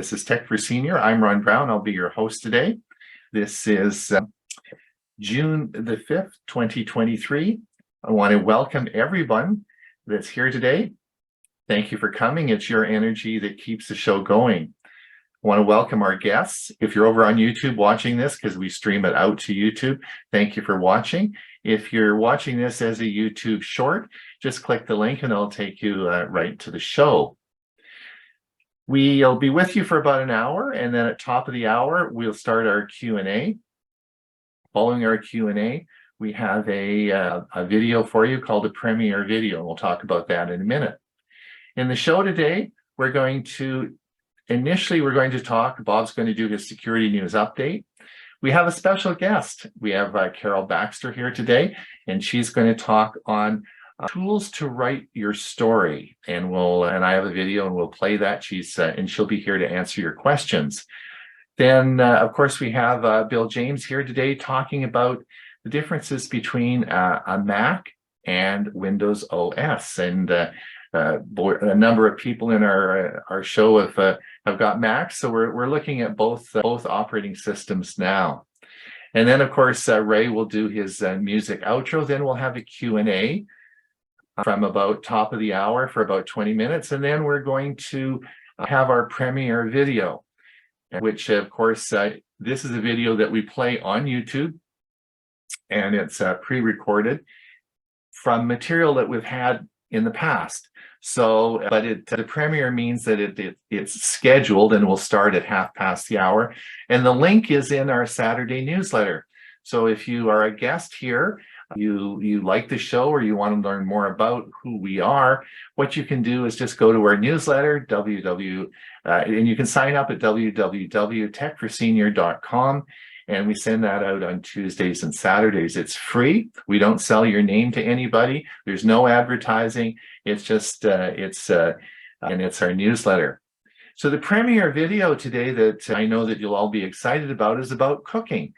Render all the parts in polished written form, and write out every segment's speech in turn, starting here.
This is Tech for Senior. I'm Ron Brown. I'll be your host today. This is June the 5th, 2023. I want to welcome everyone that's here today. Thank you for coming. It's your energy that keeps the show going. I want to welcome our guests. If you're over on YouTube watching this, because we stream it out to YouTube, thank you for watching. If you're watching this as a YouTube short, just click the link and it'll take you right to the show. We'll be with you for about an hour, and then at top of the hour, we'll start our Q&A. Following our Q&A, we have a video for you called a premiere video, and we'll talk about that in a minute. In the show today, we're going to talk, Bob's going to do his security news update. We have a special guest. We have Carol Baxter here today, and she's going to talk on tools to write your story. And I have a video and we'll play that. And she'll be here to answer your questions. Then, of course, we have Bill James here today talking about the differences between a Mac and Windows OS. And a number of people in our show have got Macs, so we're looking at both operating systems now. And then, of course, Ray will do his music outro. Then we'll have a Q&A from about top of the hour for about 20 minutes. And then we're going to have our premiere video, which, of course, this is a video that we play on YouTube, and it's pre-recorded from material that we've had in the past. So, but the premiere means that it's scheduled and will start at 1/2 the hour. And the link is in our Saturday newsletter. So if you are a guest here, you like the show, or you want to learn more about who we are, what you can do is just go to our newsletter, and you can sign up at www.techforsenior.com. And we send that out on Tuesdays and Saturdays. It's free. We don't sell your name to anybody. There's no advertising. It's just, it's our newsletter. So the premiere video today that I know that you'll all be excited about is about cooking.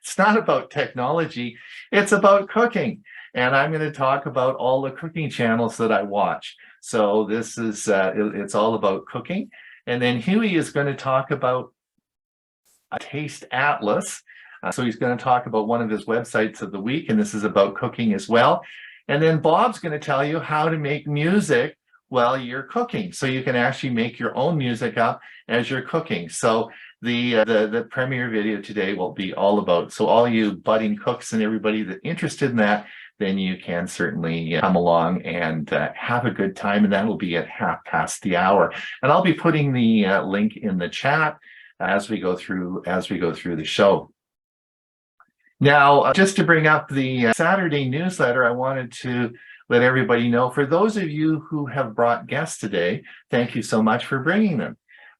It's not about technology. It's about cooking. And I'm going to talk about all the cooking channels that I watch. So this is, it's all about cooking. And then Huey is going to talk about a taste atlas. So he's going to talk about one of his websites of the week, and this is about cooking as well. And then Bob's going to tell you how to make music while you're cooking, so you can actually make your own music up as you're cooking. So the premiere video today will be all about, so all you budding cooks and everybody that's interested in that, then you can certainly come along and have a good time, and that will be at 1/2 the hour. And I'll be putting the link in the chat as we go through the show. Now, just to bring up the Saturday newsletter, I wanted to let everybody know, for those of you who have brought guests today, thank you so much for bringing them.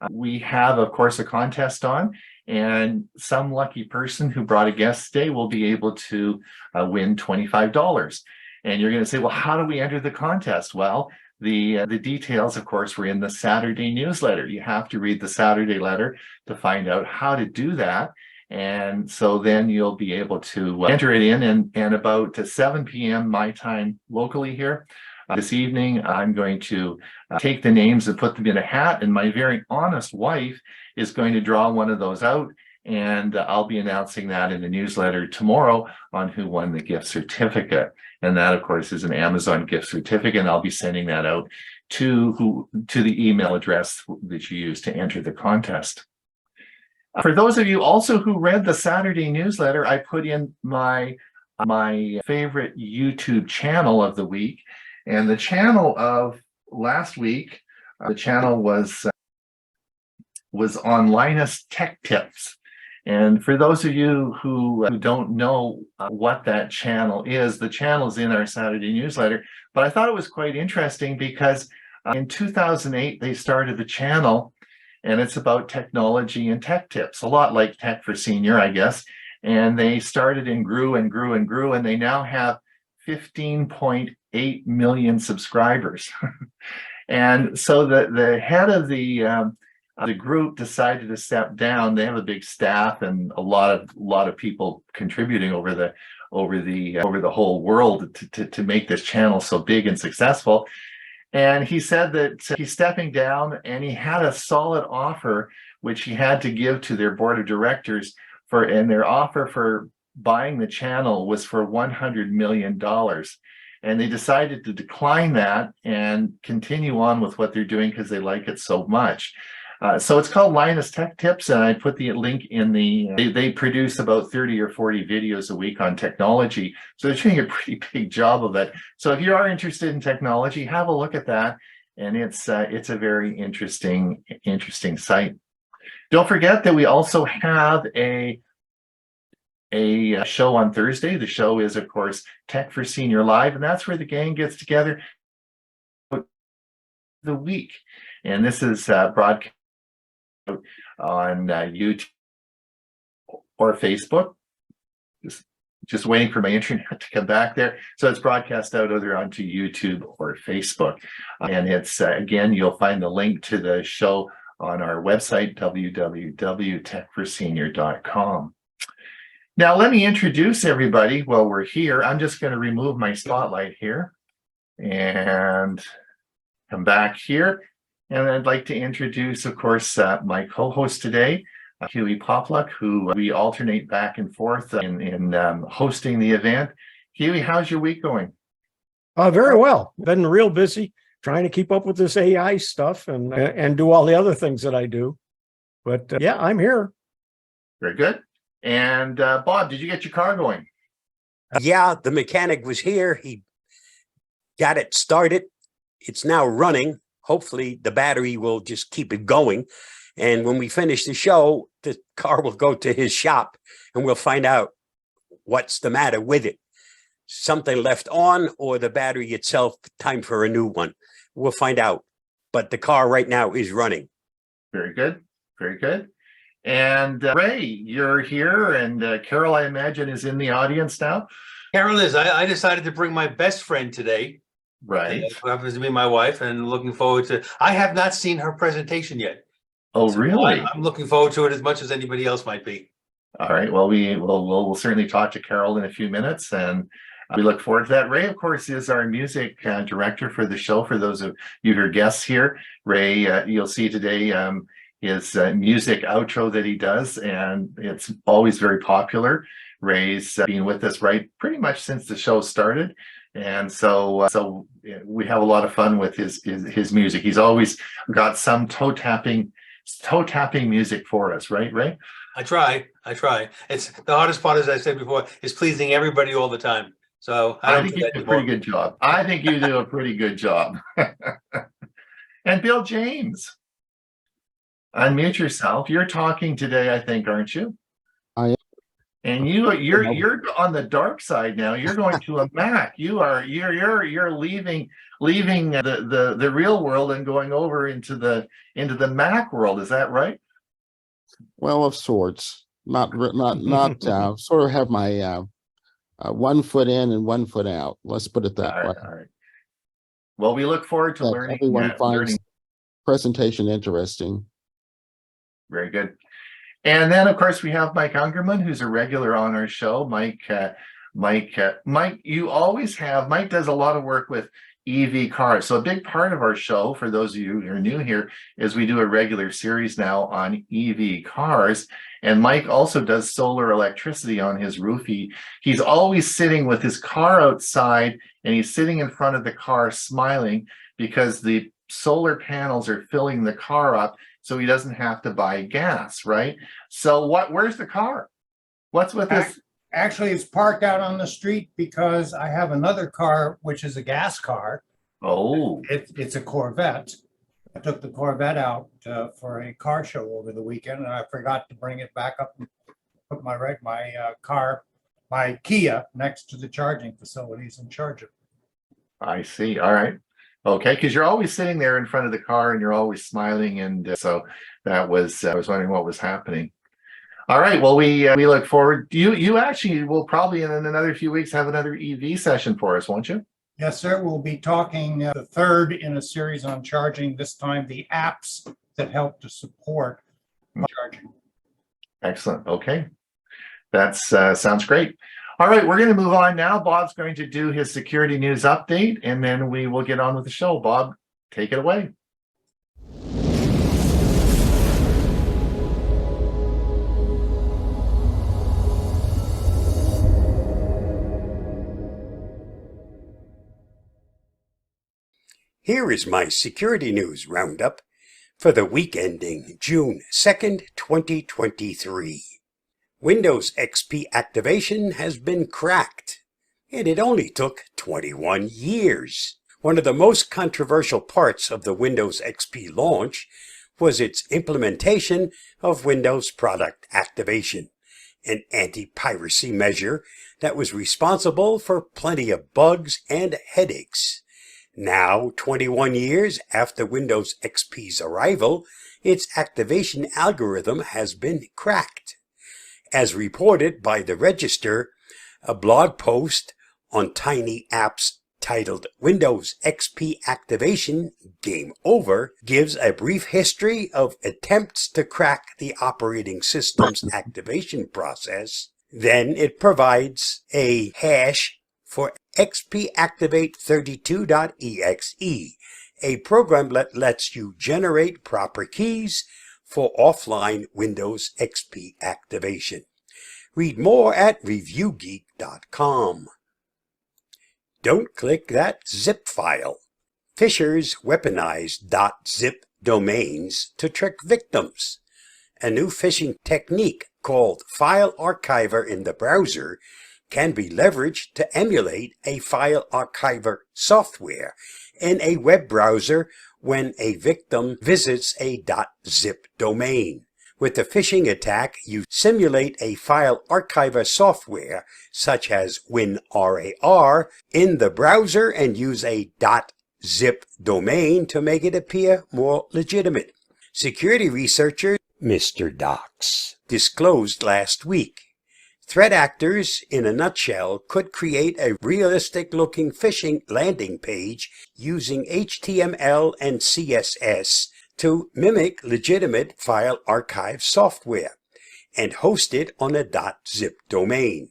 We have, of course, a contest on, and some lucky person who brought a guest today will be able to win $25. And you're going to say, well, how do we enter the contest? Well, the details, of course, were in the Saturday newsletter. You have to read the Saturday letter to find out how to do that. And so then you'll be able to enter it in, and about 7 p.m. my time locally here this evening, I'm going to take the names and put them in a hat, and my very honest wife is going to draw one of those out, and I'll be announcing that in the newsletter tomorrow on who won the gift certificate. And that, of course, is an Amazon gift certificate, and I'll be sending that out to the email address that you use to enter the contest. For those of you also who read the Saturday newsletter, I put in my favorite YouTube channel of the week. And the channel of last week, the channel was on Linus Tech Tips. And for those of you who don't know what that channel is, the channel is in our Saturday newsletter. But I thought it was quite interesting because in 2008, they started the channel, and it's about technology and tech tips, a lot like Tech for Senior, I guess. And they started and grew and grew and grew, and they now have 15.8 million subscribers. And so the head of the group decided to step down. They have a big staff and a lot of people contributing over the whole world to make this channel so big and successful. And he said that he's stepping down, and he had a solid offer, which he had to give to their board of directors and their offer for buying the channel was for $100 million. And they decided to decline that and continue on with what they're doing because they like it so much. So it's called Linus Tech Tips, and I put the link in they produce about 30 or 40 videos a week on technology. So they're doing a pretty big job of it. So if you are interested in technology, have a look at that. And it's a very interesting site. Don't forget that we also have a show on Thursday. The show is, of course, Tech for Senior Live, and that's where the gang gets together the week. And this is broadcast on YouTube or Facebook. Just waiting for my internet to come back there. So it's broadcast out either onto YouTube or Facebook. And it's, again, you'll find the link to the show on our website, www.techforsenior.com. Now, let me introduce everybody while we're here. I'm just going to remove my spotlight here and come back here. And I'd like to introduce, of course, my co-host today, ℍ𝕖𝕕𝕠𝕟, who we alternate back and forth in hosting the event. ℍ𝕖𝕕, how's your week going? Very well. Been real busy trying to keep up with this AI stuff and do all the other things that I do. But yeah, I'm here. Very good. And Bob, did you get your car going? Yeah, the mechanic was here. He got it started. It's now running. Hopefully the battery will just keep it going. And when we finish the show, the car will go to his shop and we'll find out what's the matter with it. Something left on, or the battery itself, time for a new one. We'll find out. But the car right now is running. Very good. Very good. And Ray, you're here, and Carol, I imagine, is in the audience now. Carol is. I decided to bring my best friend today. Right. Who happens to be my wife, and looking forward to. I have not seen her presentation yet. Oh, so really? I'm looking forward to it as much as anybody else might be. All right. Well, we'll certainly talk to Carol in a few minutes, and we look forward to that. Ray, of course, is our music director for the show. For those of you who are guests here, Ray, you'll see today his music outro that he does, and it's always very popular. Ray's been with us pretty much since the show started. And so we have a lot of fun with his music. He's always got some toe tapping music for us, right, Ray? I try. It's the hardest part, as I said before, is pleasing everybody all the time. So I think you do a pretty good job. I think you do a pretty good job. And Bill James, unmute yourself. You're talking today, I think, aren't you? I am. And you're on the dark side now. You're going to a Mac. You're leaving the real world and going over into the Mac world. Is that right? Well, of sorts. Not sort of have my 1 foot in and 1 foot out. Let's put it that way. All right. Well, we look forward to learning. Everyone finds presentation interesting. Very good. And then, of course, we have Mike Ungerman, who's a regular on our show. Mike, you always have. Mike does a lot of work with EV cars. So a big part of our show, for those of you who are new here, is we do a regular series now on EV cars. And Mike also does solar electricity on his roof. He's always sitting with his car outside, and he's sitting in front of the car smiling because the solar panels are filling the car up, so he doesn't have to buy gas, right? So where's the car? What's with this? Actually, it's parked out on the street because I have another car, which is a gas car. Oh. It's a Corvette. I took the Corvette out for a car show over the weekend, and I forgot to bring it back up and put my Kia next to the charging facilities and charge it. I see. All right. Okay, because you're always sitting there in front of the car and you're always smiling, and so that was I was wondering what was happening. All right, well, we look forward. You actually will probably in another few weeks have another EV session for us, won't you? Yes, sir. We'll be talking the third in a series on charging. This time, the apps that help to support charging. Excellent. Okay, that sounds great. All right, we're going to move on now. Bob's going to do his security news update, and then we will get on with the show. Bob, Take it away. Here is my security news roundup for the week ending June 2nd, 2023. Windows XP activation has been cracked, and it only took 21 years. One of the most controversial parts of the Windows XP launch was its implementation of Windows Product Activation, an anti-piracy measure that was responsible for plenty of bugs and headaches. Now, 21 years after Windows XP's arrival, its activation algorithm has been cracked. As reported by the Register, a blog post on Tiny Apps titled Windows XP Activation Game Over gives a brief history of attempts to crack the operating system's activation process. Then it provides a hash for xpactivate32.exe, a program that lets you generate proper keys for offline Windows XP activation. Read more at reviewgeek.com. Don't click that zip file. Phishers weaponize .zip domains to trick victims. A new phishing technique called File Archiver in the browser can be leveraged to emulate a file archiver software in a web browser when a victim visits a .zip domain. With the phishing attack, you simulate a file archiver software, such as WinRAR, in the browser and use a .zip domain to make it appear more legitimate. Security researcher Mr. Docs disclosed last week threat actors, in a nutshell, could create a realistic-looking phishing landing page using HTML and CSS to mimic legitimate file archive software and host it on a .zip domain,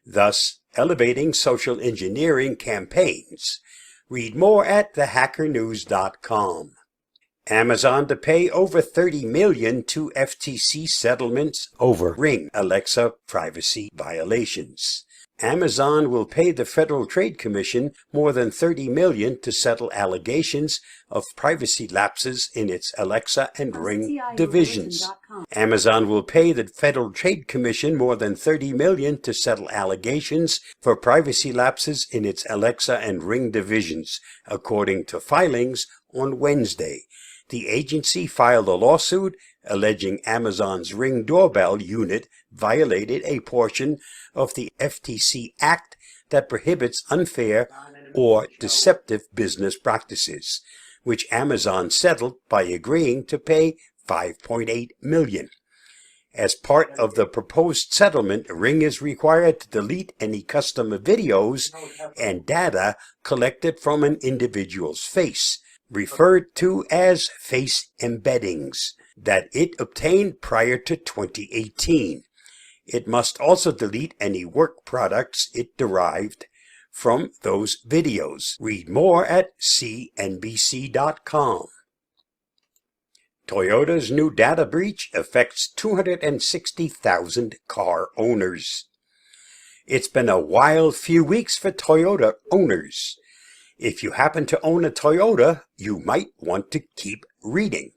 thus elevating social engineering campaigns. Read more at thehackernews.com. Amazon to pay over $30 million to FTC settlements over Ring Alexa privacy violations. Amazon will pay the Federal Trade Commission more than $30 million to settle allegations of privacy lapses in its Alexa and Ring divisions. Amazon will pay the Federal Trade Commission more than $30 million to settle allegations for privacy lapses in its Alexa and Ring divisions, according to filings on Wednesday. The agency filed a lawsuit alleging Amazon's Ring doorbell unit violated a portion of the FTC Act that prohibits unfair or deceptive business practices, which Amazon settled by agreeing to pay $5.8 million. As part of the proposed settlement, Ring is required to delete any customer videos and data collected from an individual's face, referred to as face embeddings, that it obtained prior to 2018. It must also delete any work products it derived from those videos. Read more at cnbc.com. Toyota's new data breach affects 260,000 car owners. It's been a wild few weeks for Toyota owners. If you happen to own a Toyota, you might want to keep reading,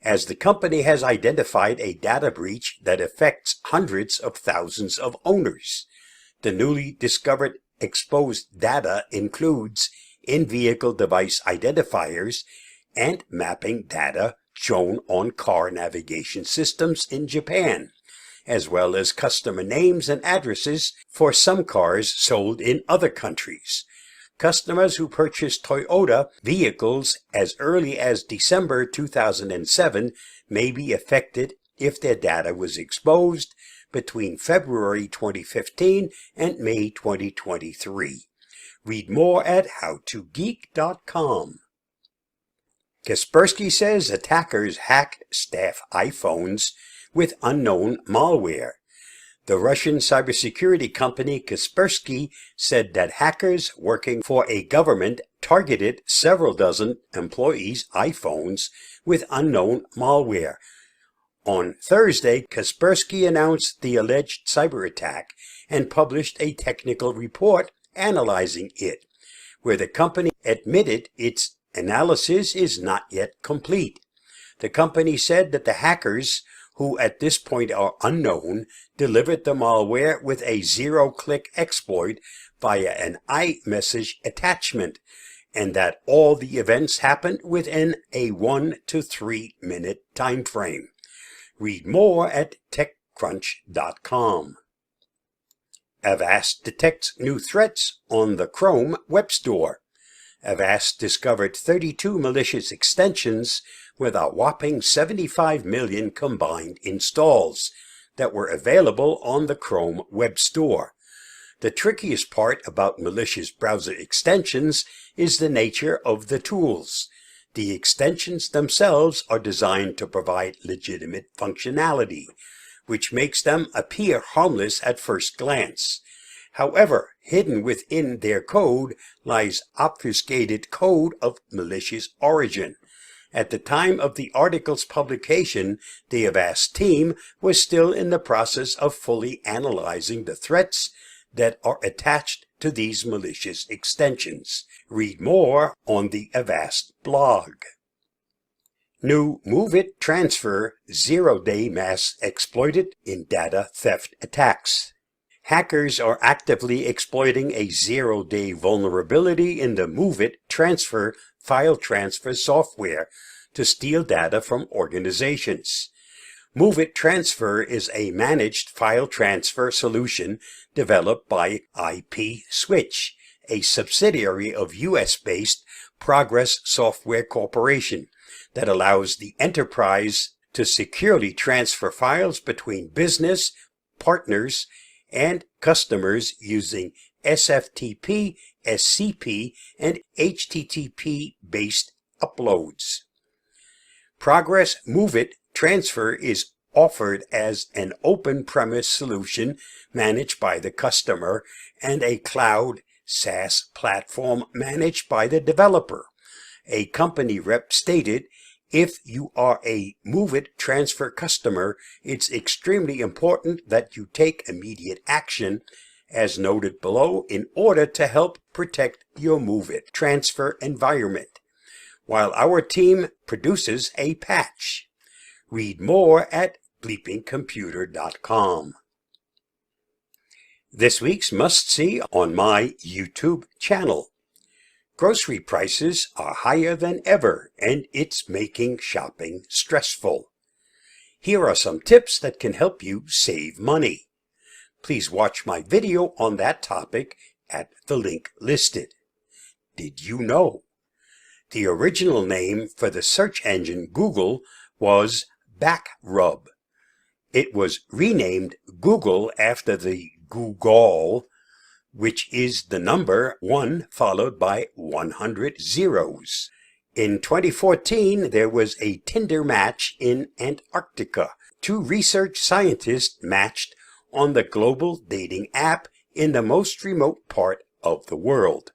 as the company has identified a data breach that affects hundreds of thousands of owners. The newly discovered exposed data includes in-vehicle device identifiers and mapping data shown on car navigation systems in Japan, as well as customer names and addresses for some cars sold in other countries. Customers who purchased Toyota vehicles as early as December 2007 may be affected if their data was exposed between February 2015 and May 2023. Read more at howtogeek.com. Kaspersky says attackers hacked staff iPhones with unknown malware. The Russian cybersecurity company Kaspersky said that hackers working for a government targeted several dozen employees' iPhones with unknown malware. On Thursday, Kaspersky announced the alleged cyber attack and published a technical report analyzing it, where the company admitted its analysis is not yet complete. The company said that the hackers, who at this point are unknown, delivered the malware with a zero-click exploit via an iMessage attachment, and that all the events happened within a 1 to 3 minute time frame. Read more at TechCrunch.com. Avast detects new threats on the Chrome Web Store. Avast discovered 32 malicious extensions with a whopping 75 million combined installs that were available on the Chrome Web Store. The trickiest part about malicious browser extensions is the nature of the tools. The extensions themselves are designed to provide legitimate functionality, which makes them appear harmless at first glance. However, hidden within their code lies obfuscated code of malicious origin. At the time of the article's publication, the Avast team was still in the process of fully analyzing the threats that are attached to these malicious extensions. Read more on the Avast blog. New MoveIt transfer zero-day mass exploited in data theft attacks. Hackers are actively exploiting a zero-day vulnerability in the MoveIt transfer file transfer software to steal data from organizations. MoveIt Transfer is a managed file transfer solution developed by IP Switch, a subsidiary of US-based Progress Software Corporation that allows the enterprise to securely transfer files between business, partners, and customers using SFTP, SCP, and HTTP-based uploads. Progress MoveIt Transfer is offered as an open-premise solution managed by the customer and a cloud SaaS platform managed by the developer. A company rep stated, "If you are a MoveIt Transfer customer, it's extremely important that you take immediate action, as noted below, in order to help protect your MoveIt Transfer environment, while our team produces a patch." Read more at bleepingcomputer.com. This week's must-see on my YouTube channel. Grocery prices are higher than ever, and it's making shopping stressful. Here are some tips that can help you save money. Please watch my video on that topic at the link listed. Did you know? The original name for the search engine Google was Backrub. It was renamed Google after the Google, which is the number 1 followed by 100 zeros. In 2014, there was a Tinder match in Antarctica. 2 research scientists matched on the global dating app in the most remote part of the world.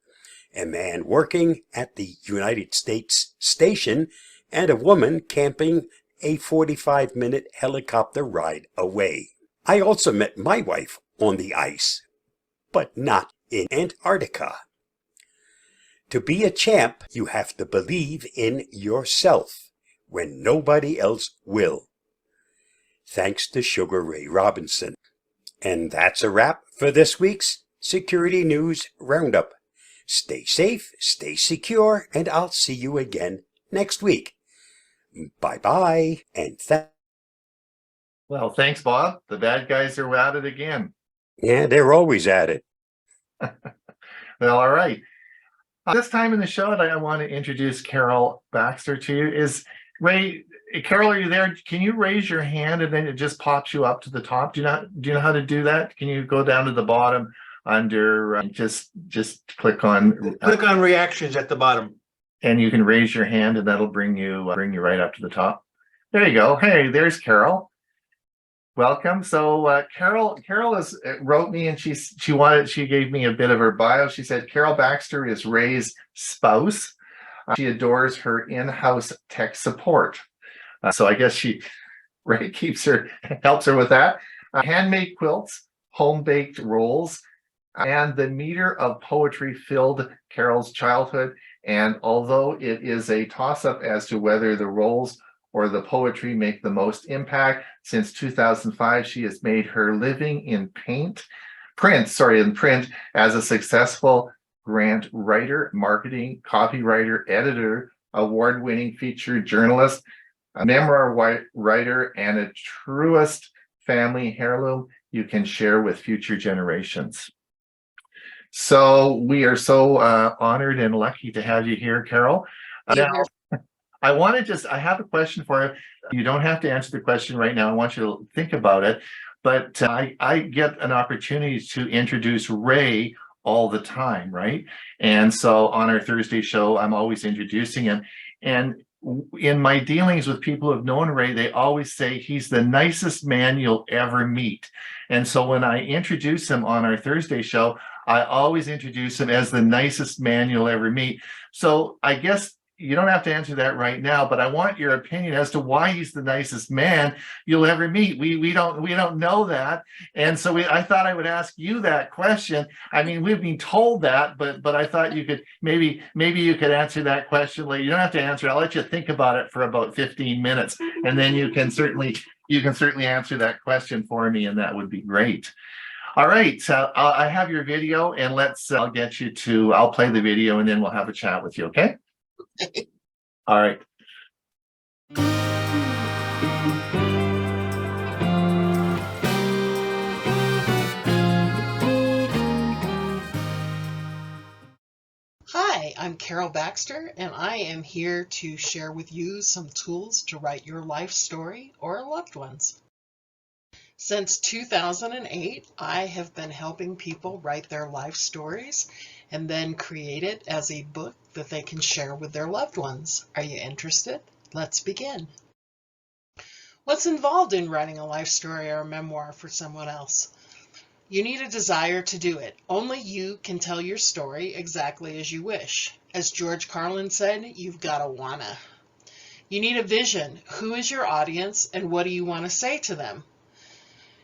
A man working at the United States station and a woman camping a 45-minute helicopter ride away. I also met my wife on the ice, but not in Antarctica. To be a champ, you have to believe in yourself when nobody else will. Thanks to Sugar Ray Robinson. And that's a wrap for this week's Security News Roundup. Stay safe, stay secure, and I'll see you again next week. Bye-bye, and Well, thanks, Bob. The bad guys are at it again. yeah, they're always at it. Well, all right. This time in the show, I want to introduce Carol Baxter to you. Carol, are you there? Can you raise your hand and then it just pops you up to the top? Do you know how to do that? Can you go down to the bottom under just click on reactions at the bottom. and you can raise your hand and that'll bring you right up to the top. There you go. Hey, there's Carol. Welcome. So Carol wrote me, and she gave me a bit of her bio. She said Carol Baxter is Ray's spouse. She adores her in-house tech support. So I guess Ray helps her with that. Handmade quilts, home-baked rolls, and the meter of poetry filled Carol's childhood. And although it is a toss-up as to whether the rolls or the poetry make the most impact, since 2005, she has made her living in print as a successful grant writer, marketing, copywriter, editor, award-winning featured journalist, a memoir writer, and a truest family heirloom you can share with future generations. So we are so honored and lucky to have you here, Carol. Now, I have a question for you. You don't have to answer the question right now. I want you to think about it. But I get an opportunity to introduce Ray all the time, right? And so on our Thursday show, I'm always introducing him. And in my dealings with people who've known Ray, they always say he's the nicest man you'll ever meet. And so when I introduce him on our Thursday show, I always introduce him as the nicest man you'll ever meet. So I guess you don't have to answer that right now, but I want your opinion as to why he's the nicest man you'll ever meet. We don't know that, and so I thought I would ask you that question. I mean, we've been told that, but I thought you could maybe you could answer that question later. You don't have to answer it. I'll let you think about it for about 15 minutes, and then you can certainly answer that question for me, and that would be great. All right, so I have your video, and I'll play the video, and then we'll have a chat with you. Okay. All right. Hi, I'm Carol Baxter, and I am here to share with you some tools to write your life story or a loved one's. Since 2008, I have been helping people write their life stories and then create it as a book that they can share with their loved ones. Are you interested? Let's begin. What's involved in writing a life story or a memoir for someone else? You need a desire to do it. Only you can tell your story exactly as you wish. As George Carlin said, you've got to wanna. You need a vision. Who is your audience and what do you want to say to them?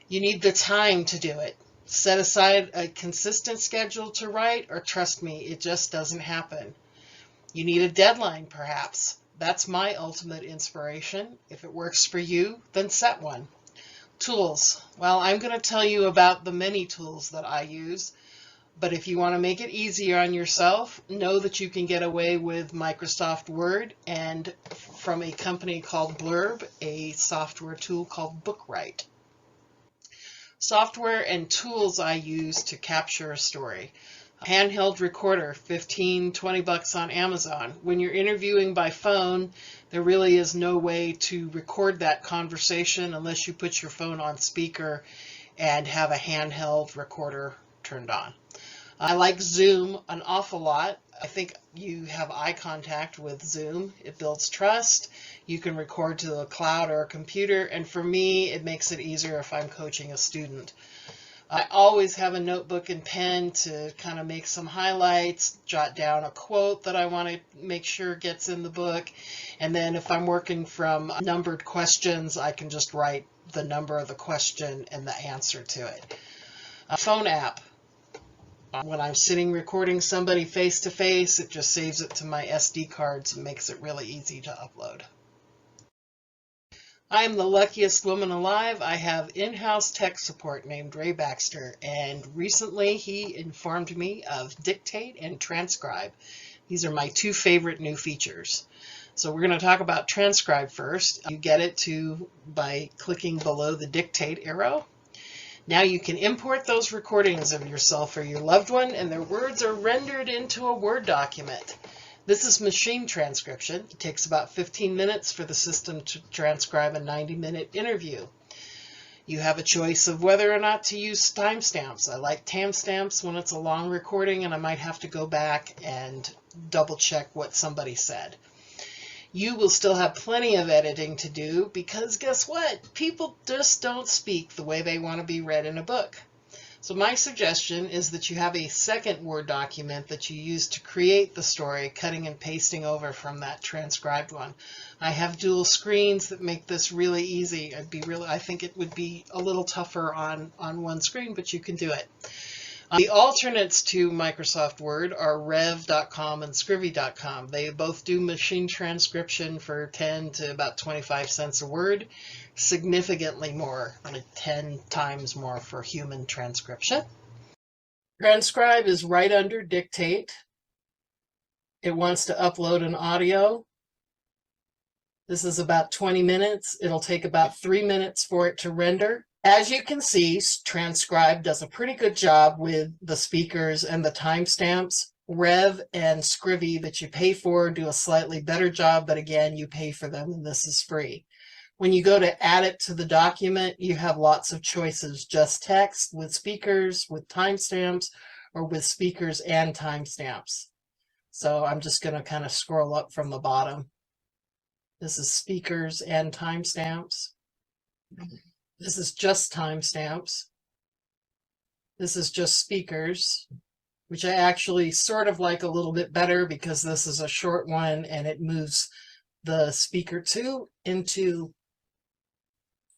You need the time to do it. Set aside a consistent schedule to write, or trust me, it just doesn't happen. You need a deadline, perhaps. That's my ultimate inspiration. If it works for you, then set one. Tools. Well, I'm going to tell you about the many tools that I use, but if you want to make it easier on yourself, know that you can get away with Microsoft Word and from a company called Blurb, a software tool called BookWrite. Software and tools I use to capture a story. Handheld recorder, $15-20 on Amazon. When you're interviewing by phone, there really is no way to record that conversation unless you put your phone on speaker and have a handheld recorder turned on. I like Zoom an awful lot. I think you have eye contact with Zoom. It builds trust. You can record to the cloud or a computer, and for me, it makes it easier if I'm coaching a student. I always have a notebook and pen to kind of make some highlights, jot down a quote that I want to make sure gets in the book, and then if I'm working from numbered questions, I can just write the number of the question and the answer to it. A phone app. When I'm sitting recording somebody face to face, it just saves it to my SD cards and makes it really easy to upload. I am the luckiest woman alive. I have in-house tech support named Ray Baxter, and recently he informed me of Dictate and Transcribe. These are my two favorite new features. So we're going to talk about Transcribe first. You get it by clicking below the Dictate arrow. Now you can import those recordings of yourself or your loved one, and their words are rendered into a Word document. This is machine transcription. It takes about 15 minutes for the system to transcribe a 90-minute interview. You have a choice of whether or not to use timestamps. I like timestamps when it's a long recording and I might have to go back and double check what somebody said. You will still have plenty of editing to do because guess what? People just don't speak the way they want to be read in a book. So my suggestion is that you have a second Word document that you use to create the story, cutting and pasting over from that transcribed one. I have dual screens that make this really easy. I think it would be a little tougher on one screen, but you can do it. The alternates to Microsoft Word are rev.com and scrivy.com. They both do machine transcription for 10 to about 25 cents a word, significantly more, like 10 times more for human transcription. Transcribe is right under dictate. It wants to upload an audio. This is about 20 minutes. It'll take about 3 minutes for it to render. As you can see, Transcribe does a pretty good job with the speakers and the timestamps. Rev and Scrivy that you pay for do a slightly better job, but again, you pay for them and this is free. When you go to add it to the document, you have lots of choices, just text, with speakers, with timestamps, or with speakers and timestamps. So I'm just going to kind of scroll up from the bottom. This is speakers and timestamps. This is just timestamps. This is just speakers, which I actually sort of like a little bit better because this is a short one and it moves the speaker 2 into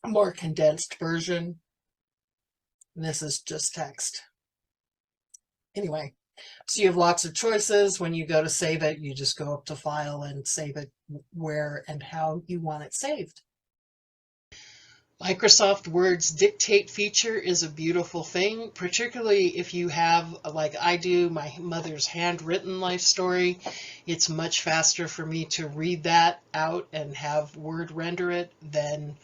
a more condensed version. And this is just text. Anyway, so you have lots of choices. When you go to save it, you just go up to File and save it where and how you want it saved. Microsoft Word's dictate feature is a beautiful thing, particularly if you have, like I do, my mother's handwritten life story. It's much faster for me to read that out and have Word render it than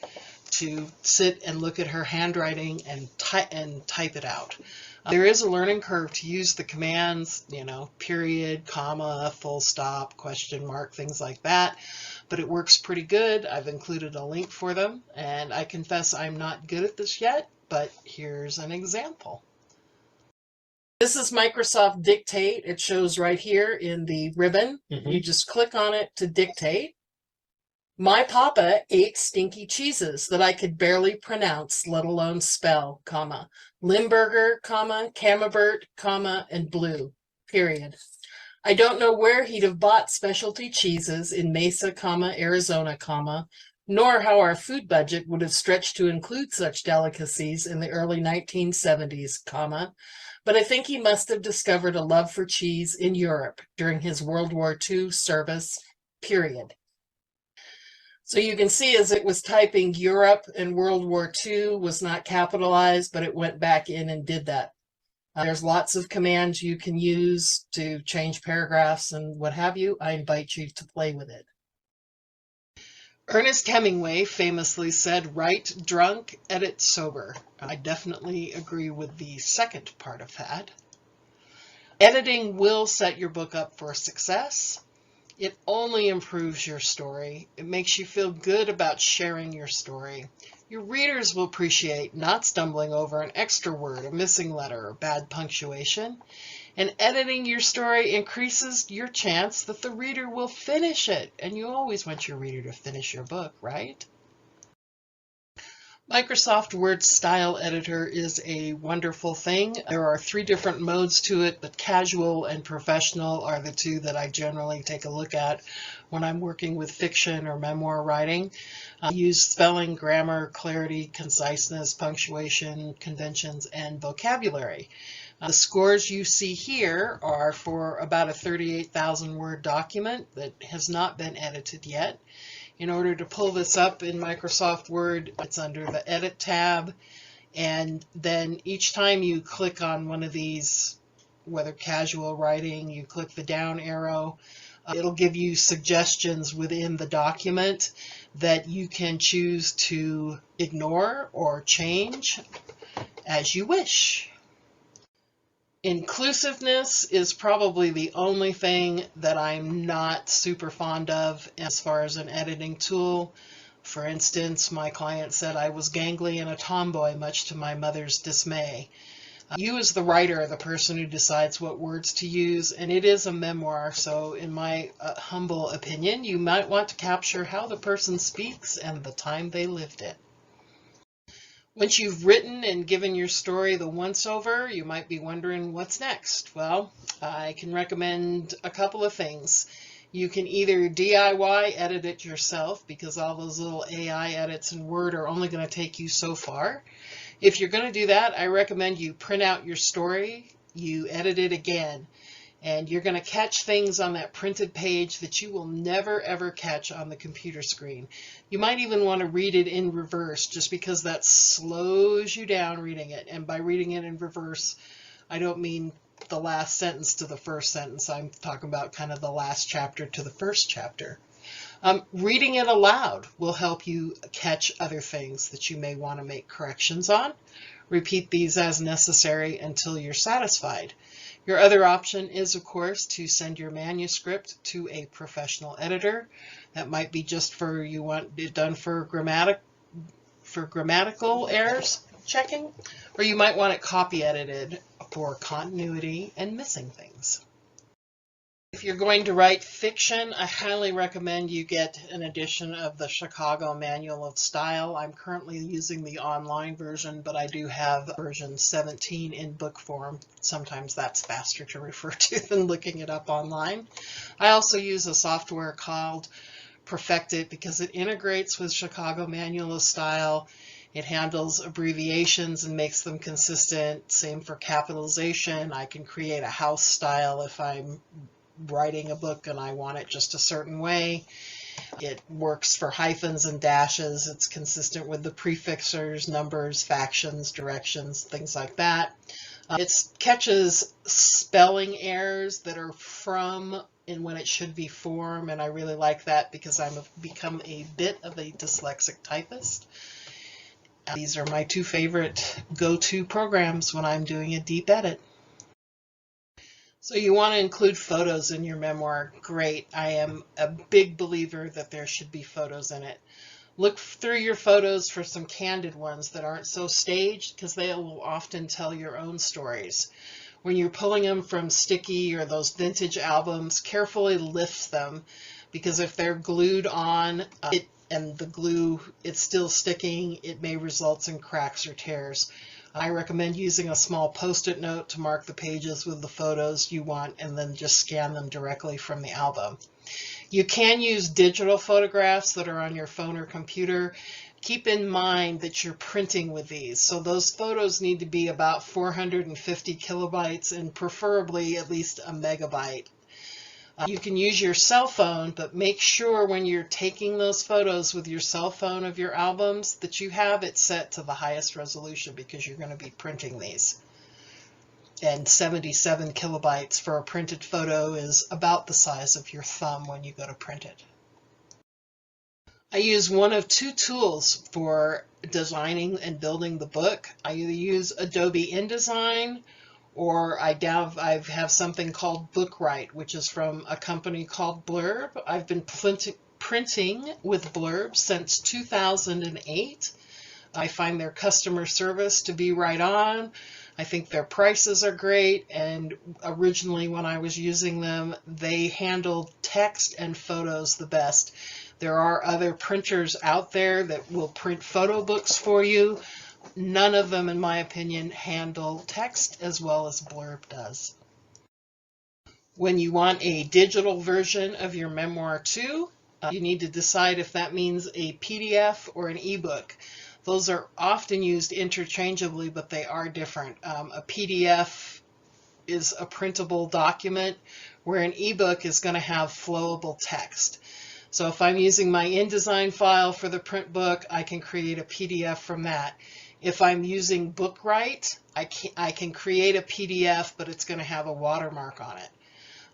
to sit and look at her handwriting and type it out. There is a learning curve to use the commands, period, comma, full stop, question mark, things like that. But it works pretty good. I've included a link for them, and I confess I'm not good at this yet, but here's an example. This is Microsoft Dictate. It shows right here in the ribbon. You just click on it to dictate. My papa ate stinky cheeses that I could barely pronounce, let alone spell, comma, Limburger, comma, Camembert, comma, and blue, period. I don't know where he'd have bought specialty cheeses in Mesa, comma, Arizona, comma, nor how our food budget would have stretched to include such delicacies in the early 1970s, comma, but I think he must have discovered a love for cheese in Europe during his World War II service, period. So you can see as it was typing Europe and World War II was not capitalized, but it went back in and did that. There's lots of commands you can use to change paragraphs and what have you. I invite you to play with it. Ernest Hemingway famously said, write drunk, edit sober. I definitely agree with the second part of that. Editing will set your book up for success. It only improves your story. It makes you feel good about sharing your story. Your readers will appreciate not stumbling over an extra word, a missing letter, or bad punctuation. And editing your story increases your chance that the reader will finish it. And you always want your reader to finish your book, right? Microsoft Word Style Editor is a wonderful thing. There are 3 different modes to it, but casual and professional are the 2 that I generally take a look at when I'm working with fiction or memoir writing. I use spelling, grammar, clarity, conciseness, punctuation, conventions, and vocabulary. The scores you see here are for about a 38,000 word document that has not been edited yet. In order to pull this up in Microsoft Word, it's under the Edit tab, and then each time you click on one of these, whether casual writing, you click the down arrow, it'll give you suggestions within the document that you can choose to ignore or change as you wish. Inclusiveness is probably the only thing that I'm not super fond of as far as an editing tool. For instance, my client said I was gangly and a tomboy, much to my mother's dismay. You as the writer are the person who decides what words to use, and it is a memoir, so in my humble opinion, you might want to capture how the person speaks and the time they lived it. Once you've written and given your story the once-over, you might be wondering what's next. Well, I can recommend a couple of things. You can either DIY edit it yourself, because all those little AI edits in Word are only going to take you so far. If you're going to do that, I recommend you print out your story, you edit it again, and you're going to catch things on that printed page that you will never ever catch on the computer screen. You might even want to read it in reverse, just because that slows you down reading it. And by reading it in reverse, I don't mean the last sentence to the first sentence. I'm talking about kind of the last chapter to the first chapter. Reading it aloud will help you catch other things that you may want to make corrections on. Repeat these as necessary until you're satisfied. Your other option is, of course, to send your manuscript to a professional editor. That might be just for, you want it done for grammatical errors checking, or you might want it copy edited for continuity and missing things. If you're going to write fiction, I highly recommend you get an edition of the Chicago Manual of Style. I'm currently using the online version, but I do have version 17 in book form. Sometimes that's faster to refer to than looking it up online. I also use a software called Perfect It because it integrates with Chicago Manual of Style. It handles abbreviations and makes them consistent. Same for capitalization. I can create a house style if I'm writing a book and I want it just a certain way. It works for hyphens and dashes. It's consistent with the prefixers, numbers, factions, directions, things like that. It catches spelling errors that are from and when it should be form, and I really like that because I've become a bit of a dyslexic typist. These are my two favorite go-to programs when I'm doing a deep edit. So you want to include photos in your memoir. Great. I am a big believer that there should be photos in it. Look through your photos for some candid ones that aren't so staged, because they will often tell your own stories. When you're pulling them from sticky or those vintage albums, carefully lift them, because if they're glued on and the glue it's still sticking, it may result in cracks or tears. I recommend using a small post-it note to mark the pages with the photos you want and then just scan them directly from the album. You can use digital photographs that are on your phone or computer. Keep in mind that you're printing with these, so those photos need to be about 450 kilobytes and preferably at least a megabyte. You can use your cell phone, but make sure when you're taking those photos with your cell phone of your albums that you have it set to the highest resolution, because you're going to be printing these. And 77 kilobytes for a printed photo is about the size of your thumb when you go to print it. I use one of two tools for designing and building the book. I either use Adobe InDesign, or I have something called Bookright, which is from a company called Blurb. I've been printing with Blurb since 2008. I find their customer service to be right on. I think their prices are great, and originally when I was using them, they handled text and photos the best. There are other printers out there that will print photo books for you. None of them, in my opinion, handle text as well as Blurb does. When you want a digital version of your memoir too, you need to decide if that means a PDF or an ebook. Those are often used interchangeably, but they are different. A PDF is a printable document, where an ebook is going to have flowable text. So if I'm using my InDesign file for the print book, I can create a PDF from that. If I'm using Bookright, I can create a PDF, but it's going to have a watermark on it.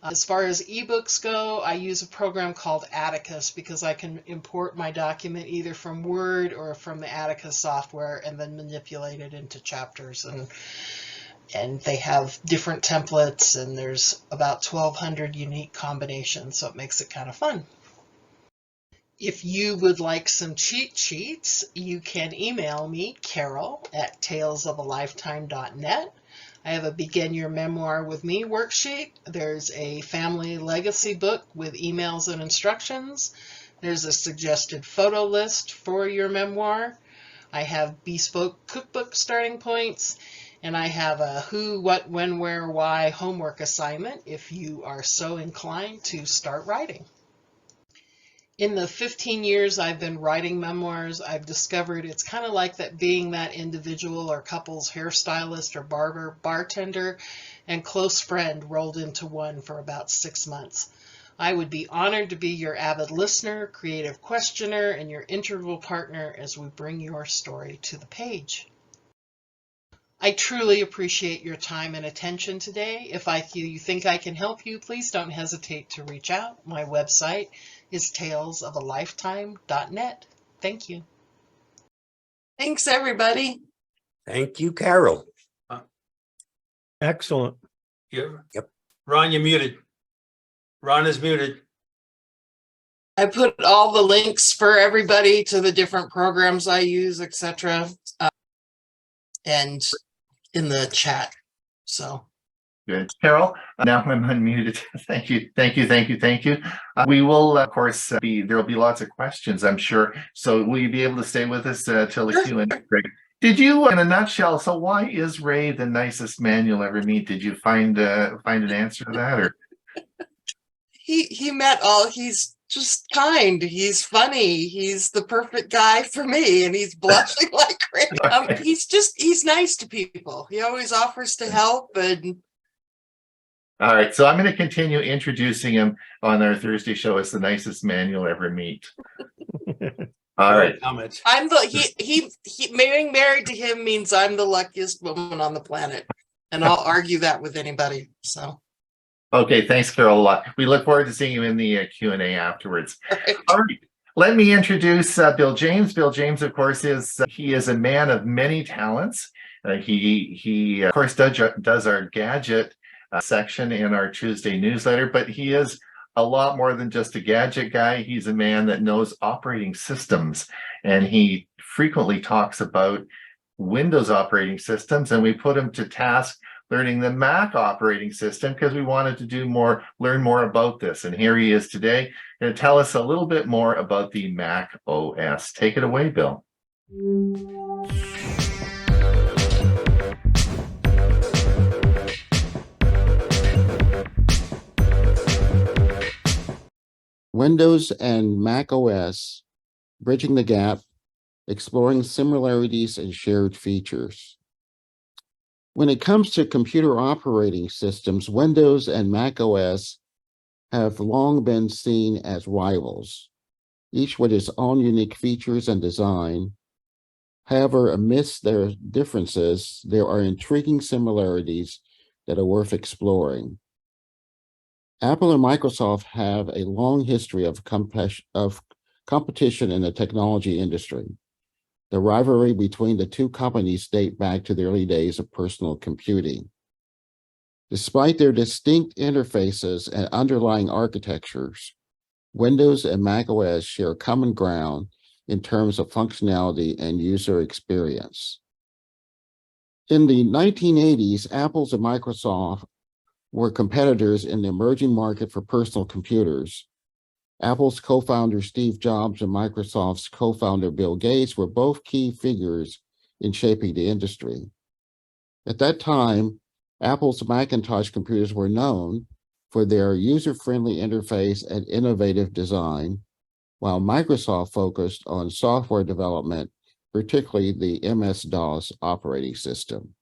As far as ebooks go, I use a program called Atticus because I can import my document either from Word or from the Atticus software and then manipulate it into chapters. And they have different templates, and there's about 1,200 unique combinations, so it makes it kind of fun. If you would like some cheat sheets, you can email me, Carol, at talesofalifetime.net. I have a Begin Your Memoir with Me worksheet. There's a family legacy book with emails and instructions. There's a suggested photo list for your memoir. I have bespoke cookbook starting points, and I have a who, what, when, where, why homework assignment if you are so inclined to start writing. In the 15 years I've been writing memoirs, I've discovered it's kind of like that being that individual or couple's hairstylist or barber, bartender, and close friend rolled into one for about 6 months. I would be honored to be your avid listener, creative questioner, and your interval partner as we bring your story to the page. I truly appreciate your time and attention today. If you think I can help you, please don't hesitate to reach out. My website is ℎ𝕠𝕟_lifetime.net. Thank you. Thanks, everybody. Thank you, Carol. Excellent. Yep. Ron, you're muted. Ron is muted. I put all the links for everybody to the different programs I use, etc., and in the chat. So. Good. Carol, now I'm unmuted. Thank you. We will, of course, there'll be lots of questions, I'm sure. So will you be able to stay with us till the Q&A? Great. Did you, in a nutshell, so why is Ray the nicest man you'll ever meet? Did you find an answer to that, or? He met he's just kind, he's funny, he's the perfect guy for me, and he's blushing like crazy. He's nice to people. He always offers to help. And All right, so I'm going to continue introducing him on our Thursday show as the nicest man you'll ever meet. All right. Comment. I'm he being married to him means I'm the luckiest woman on the planet, and I'll argue that with anybody. So. Okay, thanks, Carol, a lot. We look forward to seeing you in the Q&A afterwards. All right, let me introduce Bill James. Bill James, of course, is a man of many talents. He of course does our gadget section in our Tuesday newsletter, but he is a lot more than just a gadget guy. He's a man that knows operating systems, and he frequently talks about Windows operating systems, and we put him to task learning the Mac operating system because we wanted to learn more about this. And here he is today going to tell us a little bit more about the Mac OS. Take it away, Bill. Windows and Mac OS, bridging the gap, exploring similarities and shared features. When it comes to computer operating systems, Windows and Mac OS have long been seen as rivals, each with its own unique features and design. However, amidst their differences, there are intriguing similarities that are worth exploring. Apple and Microsoft have a long history of competition in the technology industry. The rivalry between the two companies date back to the early days of personal computing. Despite their distinct interfaces and underlying architectures, Windows and Mac OS share common ground in terms of functionality and user experience. In the 1980s, Apple and Microsoft were competitors in the emerging market for personal computers. Apple's co-founder Steve Jobs and Microsoft's co-founder Bill Gates were both key figures in shaping the industry. At that time, Apple's Macintosh computers were known for their user-friendly interface and innovative design, while Microsoft focused on software development, particularly the MS-DOS operating system.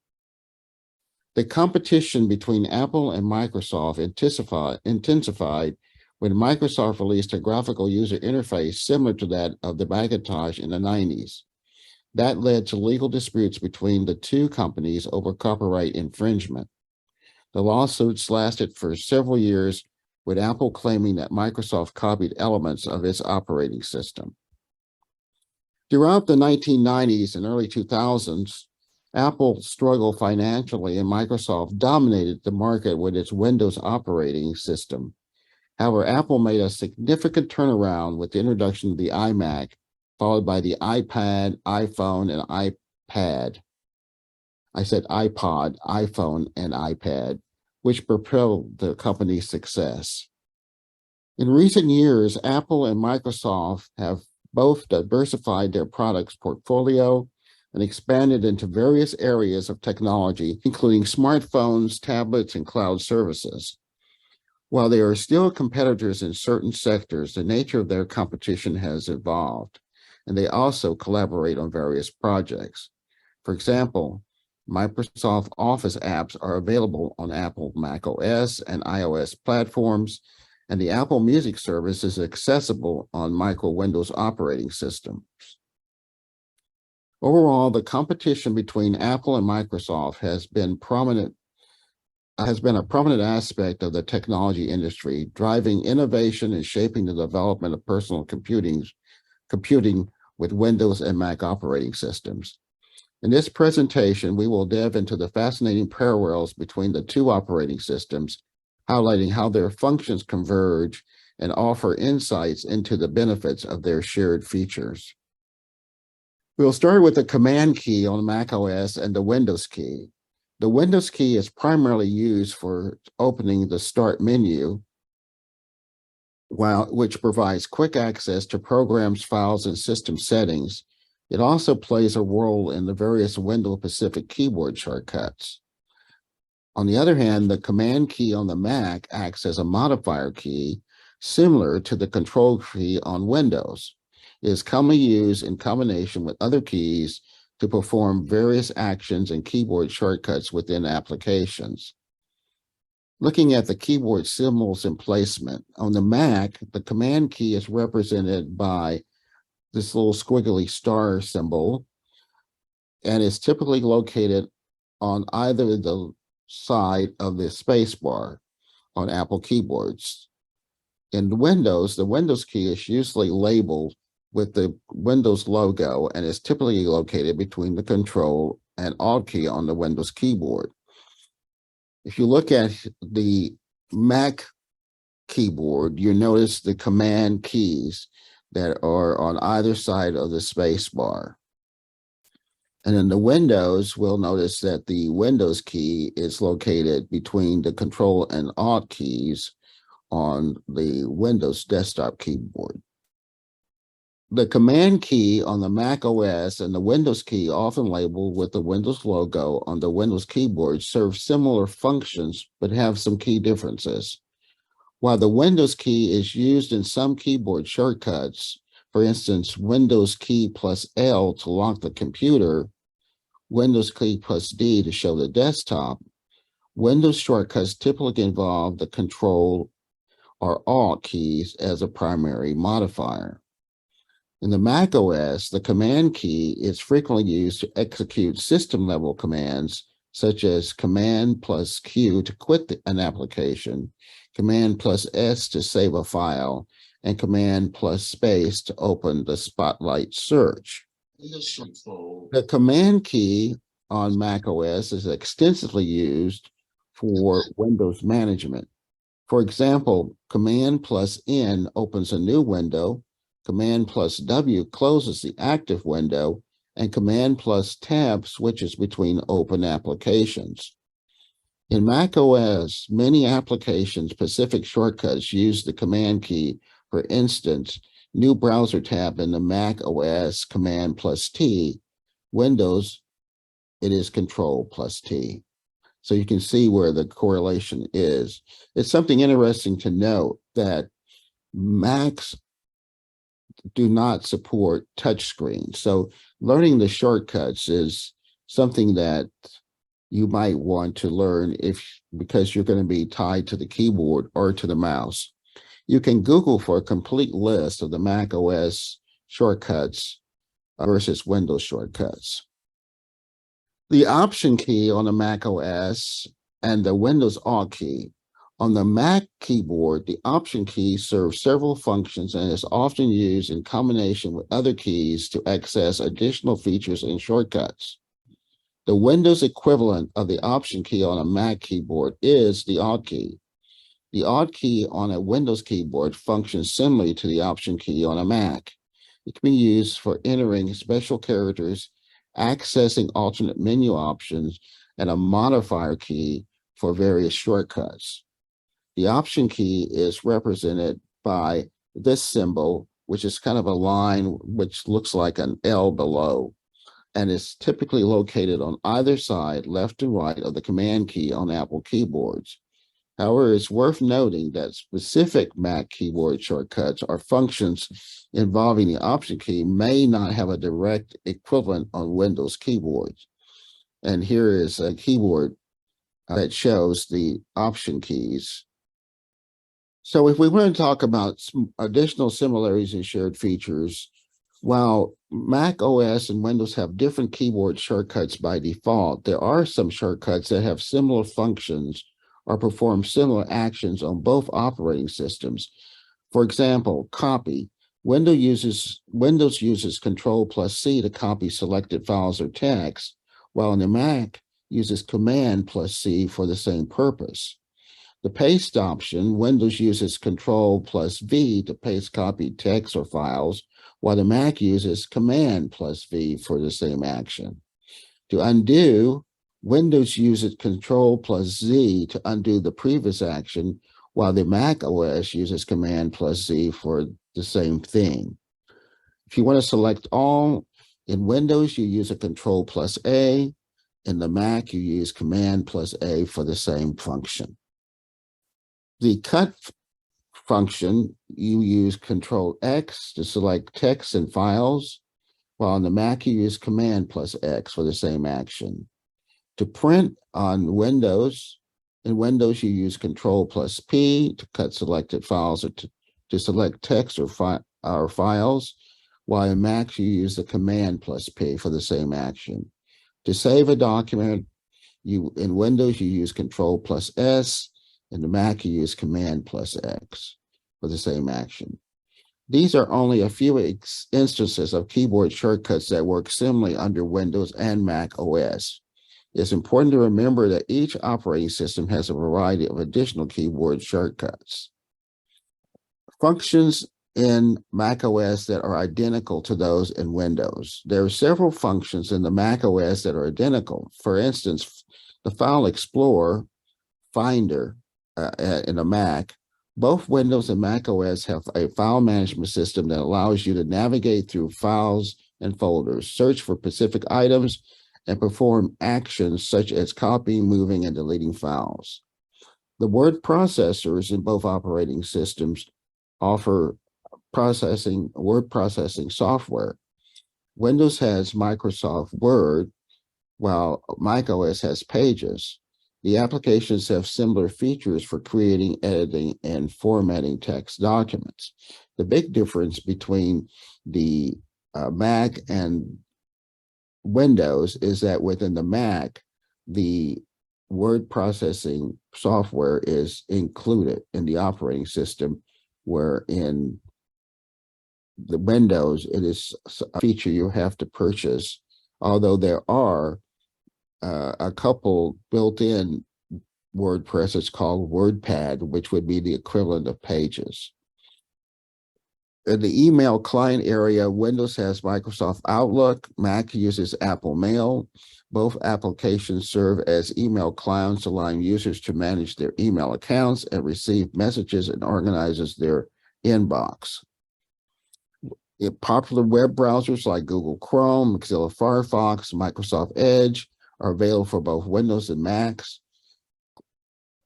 The competition between Apple and Microsoft intensified when Microsoft released a graphical user interface similar to that of the Macintosh in the 90s. That led to legal disputes between the two companies over copyright infringement. The lawsuits lasted for several years, with Apple claiming that Microsoft copied elements of its operating system. Throughout the 1990s and early 2000s, Apple struggled financially and Microsoft dominated the market with its Windows operating system. However, Apple made a significant turnaround with the introduction of the iMac, followed by the iPad, iPhone, and iPad. I said iPod, iPhone, and iPad, which propelled the company's success. In recent years, Apple and Microsoft have both diversified their products portfolio and expanded into various areas of technology, including smartphones, tablets, and cloud services. While they are still competitors in certain sectors, the nature of their competition has evolved, and they also collaborate on various projects. For example, Microsoft Office apps are available on Apple macOS and iOS platforms, and the Apple Music service is accessible on micro Windows operating systems. Overall, the competition between Apple and Microsoft has been a prominent aspect of the technology industry, driving innovation and shaping the development of personal computing with Windows and Mac operating systems. In this presentation, we will delve into the fascinating parallels between the two operating systems, highlighting how their functions converge and offer insights into the benefits of their shared features. We'll start with the Command key on macOS and the Windows key. The Windows key is primarily used for opening the Start menu, which provides quick access to programs, files, and system settings. It also plays a role in the various Windows-specific keyboard shortcuts. On the other hand, the Command key on the Mac acts as a modifier key, similar to the Control key on Windows. It is commonly used in combination with other keys to perform various actions and keyboard shortcuts within applications. Looking at the keyboard symbols and placement, on the Mac, the Command key is represented by this little squiggly star symbol, and is typically located on either the side of the space bar on Apple keyboards. In Windows, the Windows key is usually labeled with the Windows logo and is typically located between the Control and Alt key on the Windows keyboard. If you look at the Mac keyboard, you notice the Command keys that are on either side of the space bar. And in the Windows, we'll notice that the Windows key is located between the Control and Alt keys on the Windows desktop keyboard. The Command key on the Mac OS and the Windows key, often labeled with the Windows logo on the Windows keyboard, serve similar functions but have some key differences. While the Windows key is used in some keyboard shortcuts, for instance, Windows key plus L to lock the computer, Windows key plus D to show the desktop, Windows shortcuts typically involve the Control or Alt keys as a primary modifier. In the Mac OS, the Command key is frequently used to execute system-level commands, such as Command plus Q to quit an application, Command plus S to save a file, and Command plus space to open the Spotlight search. The Command key on Mac OS is extensively used for Windows management. For example, Command plus N opens a new window, Command plus W closes the active window, and Command plus Tab switches between open applications. In Mac OS, many application-specific shortcuts use the Command key. For instance, new browser tab in the Mac OS, Command plus T. Windows, it is Control plus T. So you can see where the correlation is. It's something interesting to note that Macs do not support touchscreens. So learning the shortcuts is something that you might want to learn because you're going to be tied to the keyboard or to the mouse. You can Google for a complete list of the Mac OS shortcuts versus Windows shortcuts. The Option key on the Mac OS and the Windows Alt key. On the Mac keyboard, the Option key serves several functions and is often used in combination with other keys to access additional features and shortcuts. The Windows equivalent of the Option key on a Mac keyboard is the Alt key. The Alt key on a Windows keyboard functions similarly to the Option key on a Mac. It can be used for entering special characters accessing alternate menu options, and a modifier key for various shortcuts. The option key is represented by this symbol, which is kind of a line which looks like an L below, and is typically located on either side, left and right, of the command key on Apple keyboards. However, it's worth noting that specific Mac keyboard shortcuts or functions involving the option key may not have a direct equivalent on Windows keyboards. And here is a keyboard that shows the option keys. So if we want to talk about some additional similarities and shared features, while Mac OS and Windows have different keyboard shortcuts by default, there are some shortcuts that have similar functions or perform similar actions on both operating systems. For example, copy. Windows uses Control+C to copy selected files or text, while in the Mac uses Command+C for the same purpose. The paste option, Windows uses Control+V to paste copied text or files, while the Mac uses Command+V for the same action. To undo, Windows uses Control+Z to undo the previous action, while the Mac OS uses Command+Z for the same thing. If you want to select all, in Windows, you use a Control+A. In the Mac, you use Command+A for the same function. The cut function, you use Control+X to select text and files, while on the Mac, you use Command+X for the same action. To print on Windows, in Windows, you use Control+P to cut selected files or to select text or files, while in Mac, you use the Command+P for the same action. To save a document, in Windows, you use Control+S. In the Mac, you use Command+X for the same action. These are only a few instances of keyboard shortcuts that work similarly under Windows and Mac OS. It's important to remember that each operating system has a variety of additional keyboard shortcuts. Functions in Mac OS that are identical to those in Windows. There are several functions in the Mac OS that are identical. For instance, the File Explorer Finder in a Mac, both Windows and Mac OS have a file management system that allows you to navigate through files and folders, search for specific items, and perform actions such as copying, moving, and deleting files. The word processors in both operating systems offer word processing software. Windows has Microsoft Word, while Mac OS has Pages. The applications have similar features for creating, editing, and formatting text documents. The big difference between the Mac and Windows is that within the Mac, the word processing software is included in the operating system, where in the Windows, it is a feature you have to purchase, although there are a couple built-in word processors called WordPad, which would be the equivalent of Pages. In the email client area, Windows has Microsoft Outlook, Mac uses Apple Mail. Both applications serve as email clients, allowing users to manage their email accounts and receive messages and organizes their inbox. Popular web browsers like Google Chrome, Mozilla Firefox, Microsoft Edge are available for both Windows and Macs.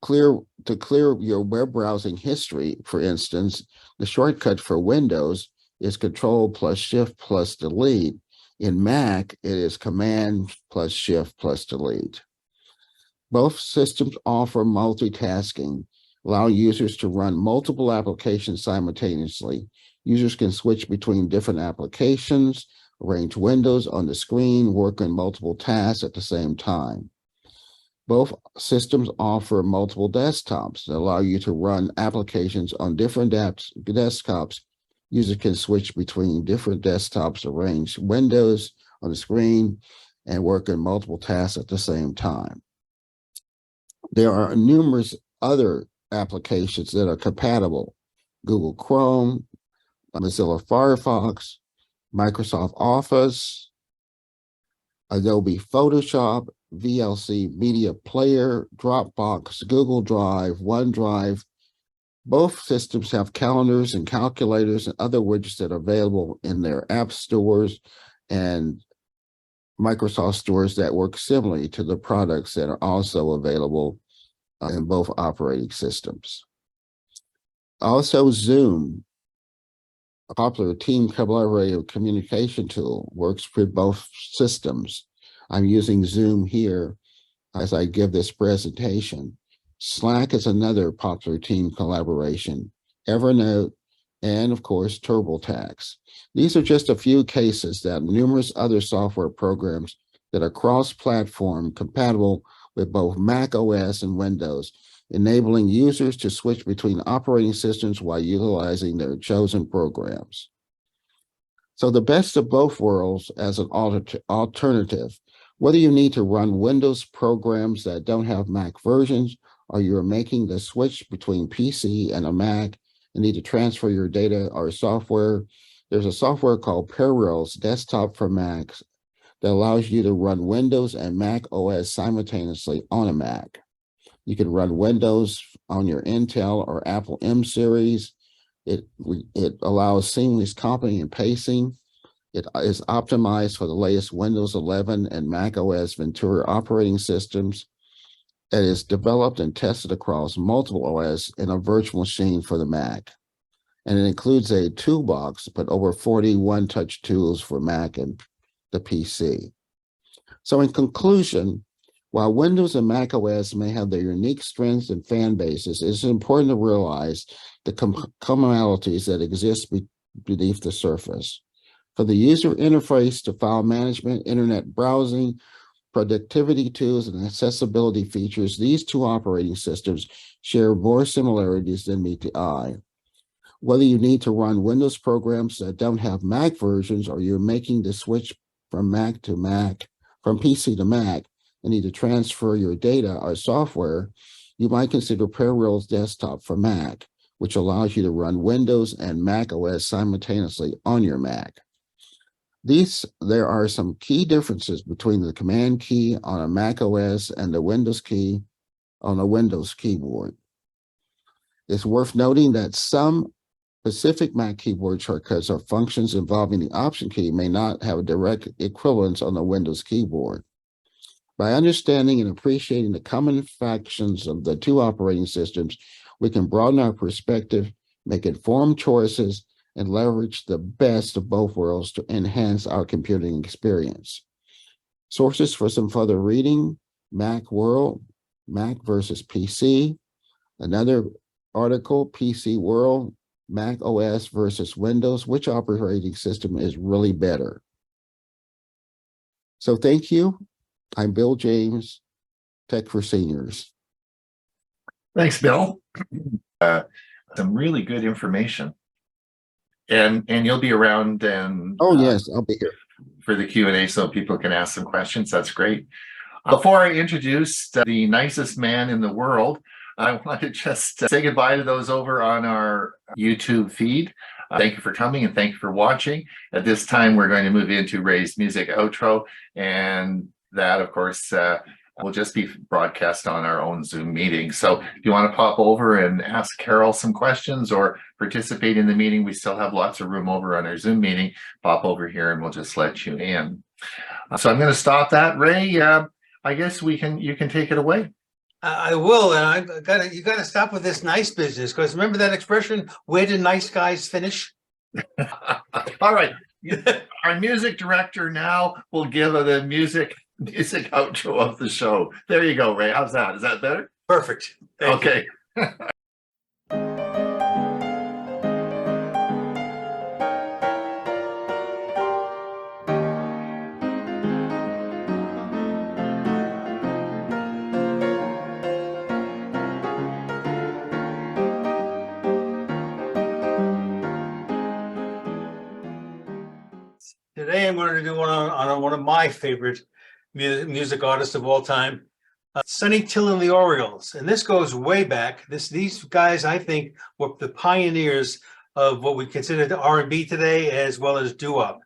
To clear your web browsing history, for instance, the shortcut for Windows is Control+Shift+Delete. In Mac, it is Command+Shift+Delete. Both systems offer multitasking, allowing users to run multiple applications simultaneously. Users can switch between different applications, arrange windows on the screen, work on multiple tasks at the same time. Both systems offer multiple desktops that allow you to run applications on different desktops. Users can switch between different desktops, arrange windows on the screen, and work on multiple tasks at the same time. There are numerous other applications that are compatible: Google Chrome, Mozilla Firefox, Microsoft Office, Adobe Photoshop, VLC Media Player, Dropbox, Google Drive, OneDrive. Both systems have calendars and calculators and other widgets that are available in their app stores and Microsoft stores that work similarly to the products that are also available in both operating systems. Also, Zoom, a popular team collaborative communication tool, works with both systems. I'm using Zoom here as I give this presentation. Slack is another popular team collaboration, Evernote, and of course, TurboTax. These are just a few cases that numerous other software programs that are cross-platform compatible with both Mac OS and Windows, enabling users to switch between operating systems while utilizing their chosen programs. So the best of both worlds as an alternative, whether you need to run Windows programs that don't have Mac versions, or you're making the switch between PC and a Mac and need to transfer your data or software, there's a software called Parallels Desktop for Macs that allows you to run Windows and Mac OS simultaneously on a Mac. You can run Windows on your Intel or Apple M series. It allows seamless copying and pasting. It is optimized for the latest Windows 11 and Mac OS Ventura operating systems. It is developed and tested across multiple OS in a virtual machine for the Mac. And it includes a toolbox, but over 40 one-touch tools for Mac and the PC. So in conclusion, while Windows and Mac OS may have their unique strengths and fan bases, it's important to realize the commonalities that exist beneath the surface. For the user interface to file management, internet browsing, productivity tools, and accessibility features, these two operating systems share more similarities than meet the eye. Whether you need to run Windows programs that don't have Mac versions, or you're making the switch from Mac to Mac, from PC to Mac, and need to transfer your data or software, you might consider Parallels Desktop for Mac, which allows you to run Windows and Mac OS simultaneously on your Mac. There are some key differences between the Command key on a Mac OS and the Windows key on a Windows keyboard. It's worth noting that some specific Mac keyboard shortcuts or functions involving the Option key may not have a direct equivalence on the Windows keyboard. By understanding and appreciating the common factions of the two operating systems, we can broaden our perspective, make informed choices, and leverage the best of both worlds to enhance our computing experience. Sources for some further reading: Mac World, Mac versus PC. Another article, PC World, Mac OS versus Windows. Which operating system is really better? So thank you. I'm Bill James, Tech for Seniors. Thanks, Bill. Some really good information. And you'll be around and Yes, I'll be here for the Q&A so people can ask some questions. That's great. Before I introduce the nicest man in the world, I want to just say goodbye to those over on our YouTube feed. Thank you for coming and thank you for watching. At this time, we're going to move into Ray's music outro, and that, of course, will just be broadcast on our own Zoom meeting. So if you want to pop over and ask Carol some questions or participate in the meeting, we still have lots of room over on our Zoom meeting. Pop over here and we'll just let you in. So I'm going to stop that. Ray, I guess you can take it away. I will, and you gotta stop with this nice business, because remember that expression, where do nice guys finish? All right. Our music director now will give the music outro of the show. There you go, Ray. How's that? Is that better? Perfect. Thank you. Okay. Today I'm going to do one on one of my favorite music artists of all time, Sonny Till and the Orioles. And this goes way back. These guys, I think, were the pioneers of what we consider the R&B today, as well as doo-wop.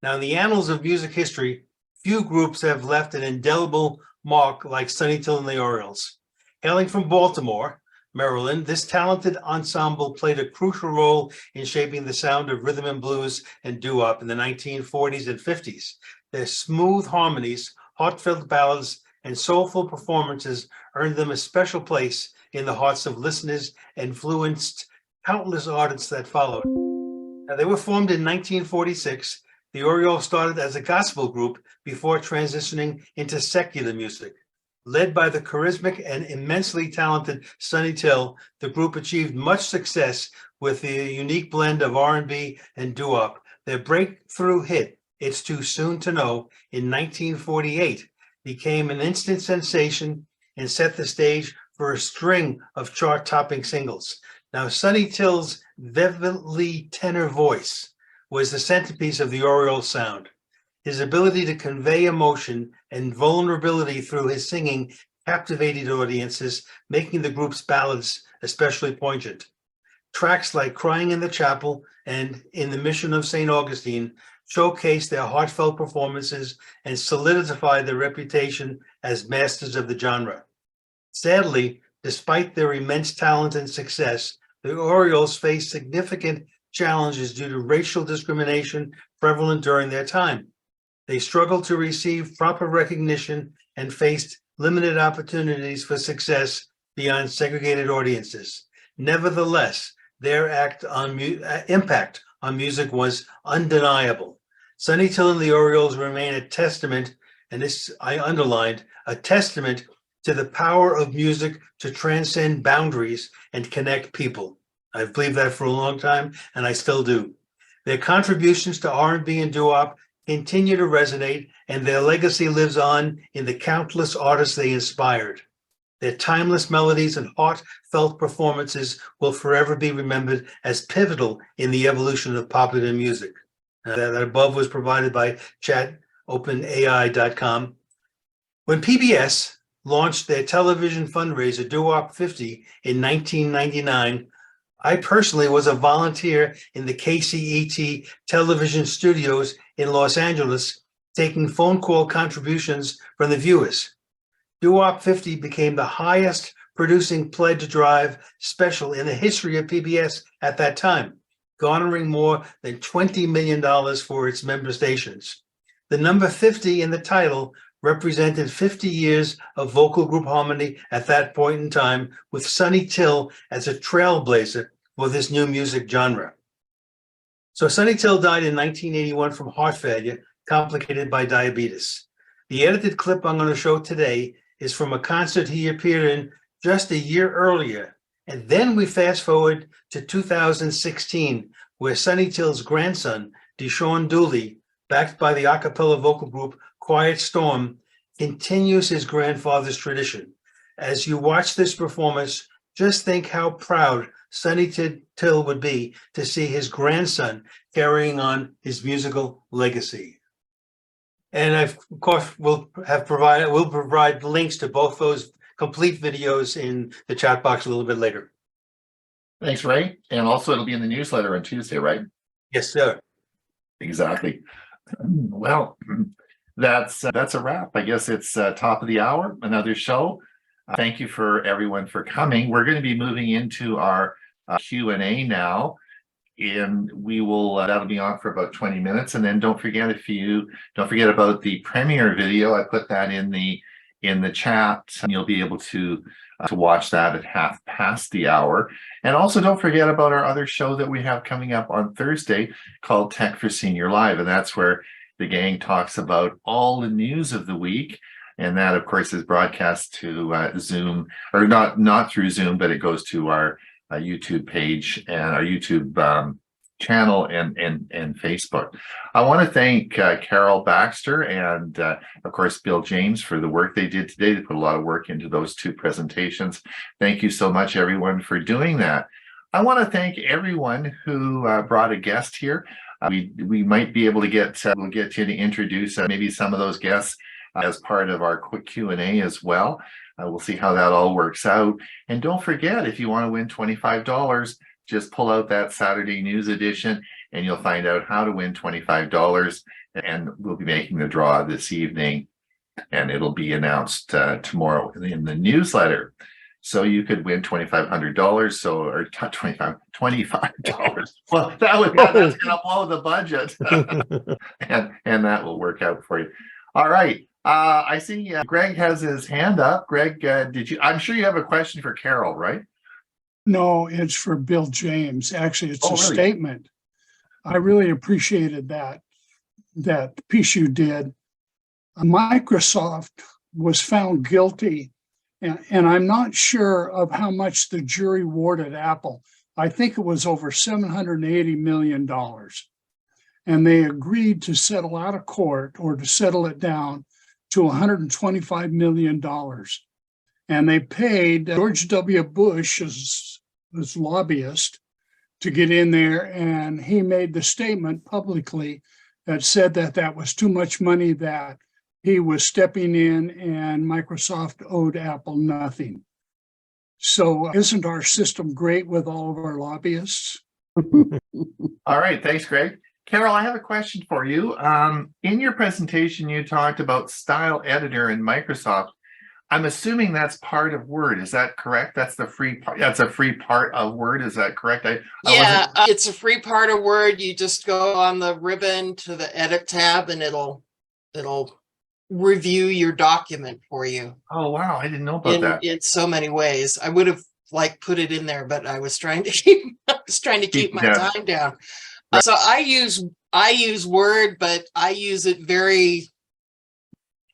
Now, in the annals of music history, Few groups have left an indelible mark like Sonny Till and the Orioles. Hailing from Baltimore, Maryland, this talented ensemble played a crucial role in shaping the sound of rhythm and blues and doo-wop in the 1940s and 50s. Their smooth harmonies, heartfelt ballads, and soulful performances earned them a special place in the hearts of listeners and influenced countless artists that followed. Now, they were formed in 1946. The Orioles started as a gospel group before transitioning into secular music. Led by the charismatic and immensely talented Sonny Till, the group achieved much success with the unique blend of R&B and doo-wop. Their breakthrough hit, It's Too Soon to Know, in 1948, became an instant sensation and set the stage for a string of chart-topping singles. Now, Sonny Till's vividly tenor voice was the centerpiece of the Orioles sound. His ability to convey emotion and vulnerability through his singing captivated audiences, making the group's ballads especially poignant. Tracks like Crying in the Chapel and In the Mission of St. Augustine showcased their heartfelt performances and solidified their reputation as masters of the genre. Sadly, despite their immense talent and success, the Orioles faced significant challenges due to racial discrimination prevalent during their time. They struggled to receive proper recognition and faced limited opportunities for success beyond segregated audiences. Nevertheless, their impact on music was undeniable. Sonny Till and the Orioles remain a testament, and this I underlined, a testament to the power of music to transcend boundaries and connect people. I've believed that for a long time, and I still do. Their contributions to R&B and doo-wop continue to resonate, and their legacy lives on in the countless artists they inspired. Their timeless melodies and heartfelt performances will forever be remembered as pivotal in the evolution of popular music. That above was provided by ℏ𝕠𝕟.com. When PBS launched their television fundraiser, Doo-Wop 50, in 1999, I personally was a volunteer in the KCET television studios in Los Angeles, taking phone call contributions from the viewers. Doo-Wop 50 became the highest producing pledge drive special in the history of PBS at that time, garnering more than $20 million for its member stations. The number 50 in the title represented 50 years of vocal group harmony at that point in time, with Sonny Till as a trailblazer for this new music genre. So Sonny Till died in 1981 from heart failure, complicated by diabetes. The edited clip I'm going to show today is from a concert he appeared in just a year earlier. And then we fast forward to 2016, where Sonny Till's grandson, Deshaun Dooley, backed by the a cappella vocal group Quiet Storm, continues his grandfather's tradition. As you watch this performance, just think how proud Sonny Till would be to see his grandson carrying on his musical legacy. And of course, we'll provide links to both those complete videos in the chat box a little bit later. Thanks, Ray. And also it'll be in the newsletter on Tuesday, right? Yes, sir. Exactly. Well, that's a wrap. I guess it's top of the hour, another show. Thank you for everyone for coming. We're going to be moving into our Q&A now, and we will that'll be on for about 20 minutes. And then don't forget about the premiere video. I put that in the chat, and you'll be able to watch that at hour. And also don't forget about our other show that we have coming up on Thursday called Tech for Senior Live, and that's where the gang talks about all the news of the week. And that, of course, is broadcast to Zoom, or not through Zoom, but it goes to our YouTube page and our YouTube channel and Facebook. I want to thank Carol Baxter and, of course, Bill James for the work they did today. They put a lot of work into those two presentations. Thank you so much, everyone, for doing that. I want to thank everyone who brought a guest here. We might be able to we'll get you to introduce maybe some of those guests as part of our quick Q&A as well. We'll see how that all works out. And don't forget, if you want to win $25, just pull out that Saturday news edition and you'll find out how to win $25 and we'll be making the draw this evening, and it'll be announced tomorrow in the newsletter. So you could win $2,500. So, or $25. Well, that's going to blow the budget, and that will work out for you. All right. I see Greg has his hand up. Greg, I'm sure you have a question for Carol, right? No, it's for Bill James. Actually, it's Oh, a really? statement. I really appreciated that piece you did. Microsoft was found guilty, and I'm not sure of how much the jury awarded Apple. I think it was over $780 million. And they agreed to settle out of court, or to settle it down to $125 million. And they paid George W. Bush as lobbyist to get in there, and he made the statement publicly that said that that was too much money, that he was stepping in, and Microsoft owed Apple nothing. So isn't our system great with all of our lobbyists? All right. Thanks, Greg. Carol, I have a question for you. In your presentation, you talked about style editor in Microsoft. I'm assuming that's part of Word. Is that correct? That's the free part. That's a free part of Word. Is that correct? Yeah, it's a free part of Word. You just go on the ribbon to the edit tab, and it'll review your document for you. Oh, wow. I didn't know about that. In so many ways. I would have put it in there, but I was trying to keep my time down. Right. So I use Word, but I use it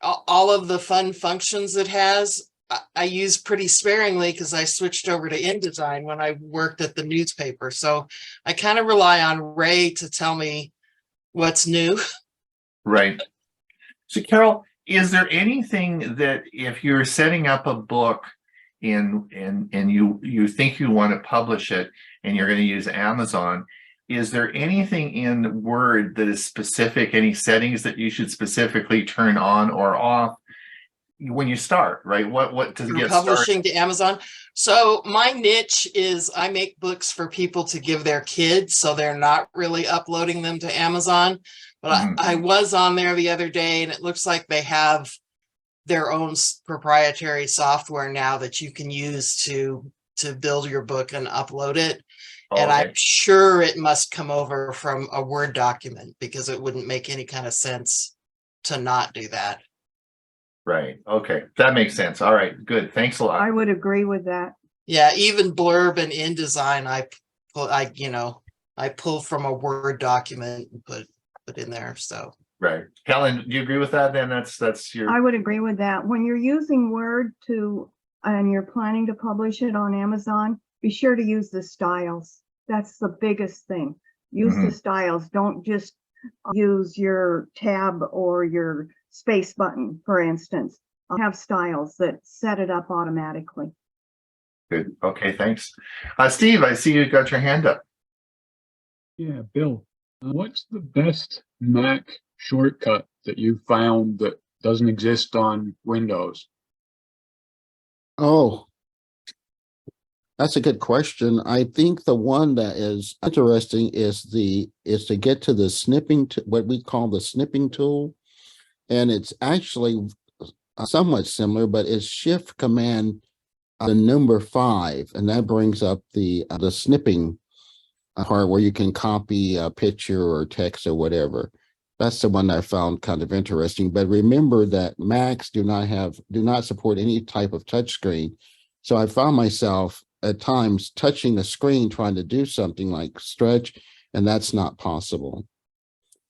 all of the fun functions it has, I use pretty sparingly, because I switched over to InDesign when I worked at the newspaper. So I kind of rely on Ray to tell me what's new. Right. So Carol, is there anything that if you're setting up a book and you think you want to publish it and you're going to use Amazon, is there anything in Word that is specific, any settings that you should specifically turn on or off when you start, right? What does it get publishing started? to Amazon? So my niche is I make books for people to give their kids, so they're not really uploading them to Amazon. But I was on there the other day, and it looks like they have their own proprietary software now that you can use to build your book and upload it. And I'm sure it must come over from a Word document, because it wouldn't make any kind of sense to not do that. Right. Okay. That makes sense. All right. Good. Thanks a lot. I would agree with that. Yeah. Even Blurb and InDesign, I pull from a Word document and put in there. So. Right. Helen, do you agree with that? Then that's your. I would agree with that. When you're using Word and you're planning to publish it on Amazon, be sure to use the styles. That's the biggest thing. Use the styles. Don't just use your tab or your space button, for instance. Have styles that set it up automatically. Good. Okay, thanks. Steve, I see you got your hand up. Yeah, Bill, what's the best Mac shortcut that you found that doesn't exist on Windows? Oh, that's a good question. I think the one that is interesting is to get to the snipping, what we call the snipping tool. And it's actually somewhat similar, but it's Shift Command the number 5, and that brings up the snipping part where you can copy a picture or text or whatever. That's the one I found kind of interesting. But remember that Macs do not support any type of touchscreen. So I found myself at times touching the screen trying to do something like stretch, and that's not possible.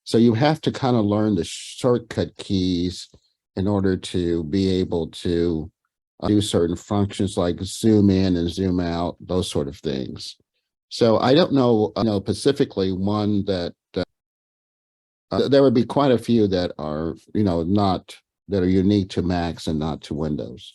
So you have to kind of learn the shortcut keys in order to be able to do certain functions like zoom in and zoom out, those sort of things. So I don't know, specifically one that there would be quite a few that are, that are unique to Macs and not to Windows.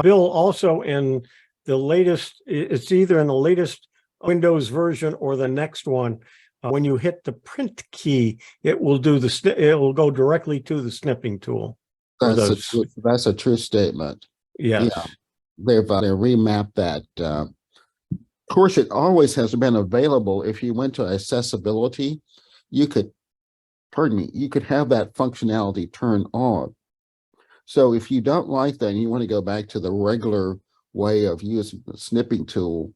Bill, also in the latest, it's either in the latest Windows version or the next one. When you hit the print key, it will do it will go directly to the snipping tool. That's a true statement. Yes. Yeah, they've remapped that. Of course, it always has been available. If you went to accessibility, you could pardon me, you could have that functionality turned on. So if you don't like that and you want to go back to the regular way of using the snipping tool,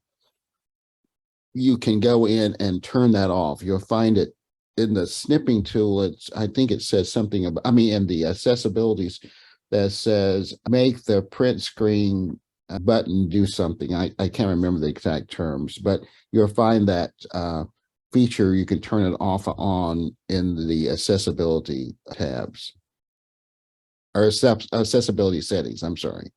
you can go in and turn that off. You'll find it in the snipping tool. I think it says something about, in the accessibilities that says make the print screen button do something. I can't remember the exact terms, but you'll find that feature, you can turn it off or on in the accessibility tabs or accessibility settings. I'm sorry.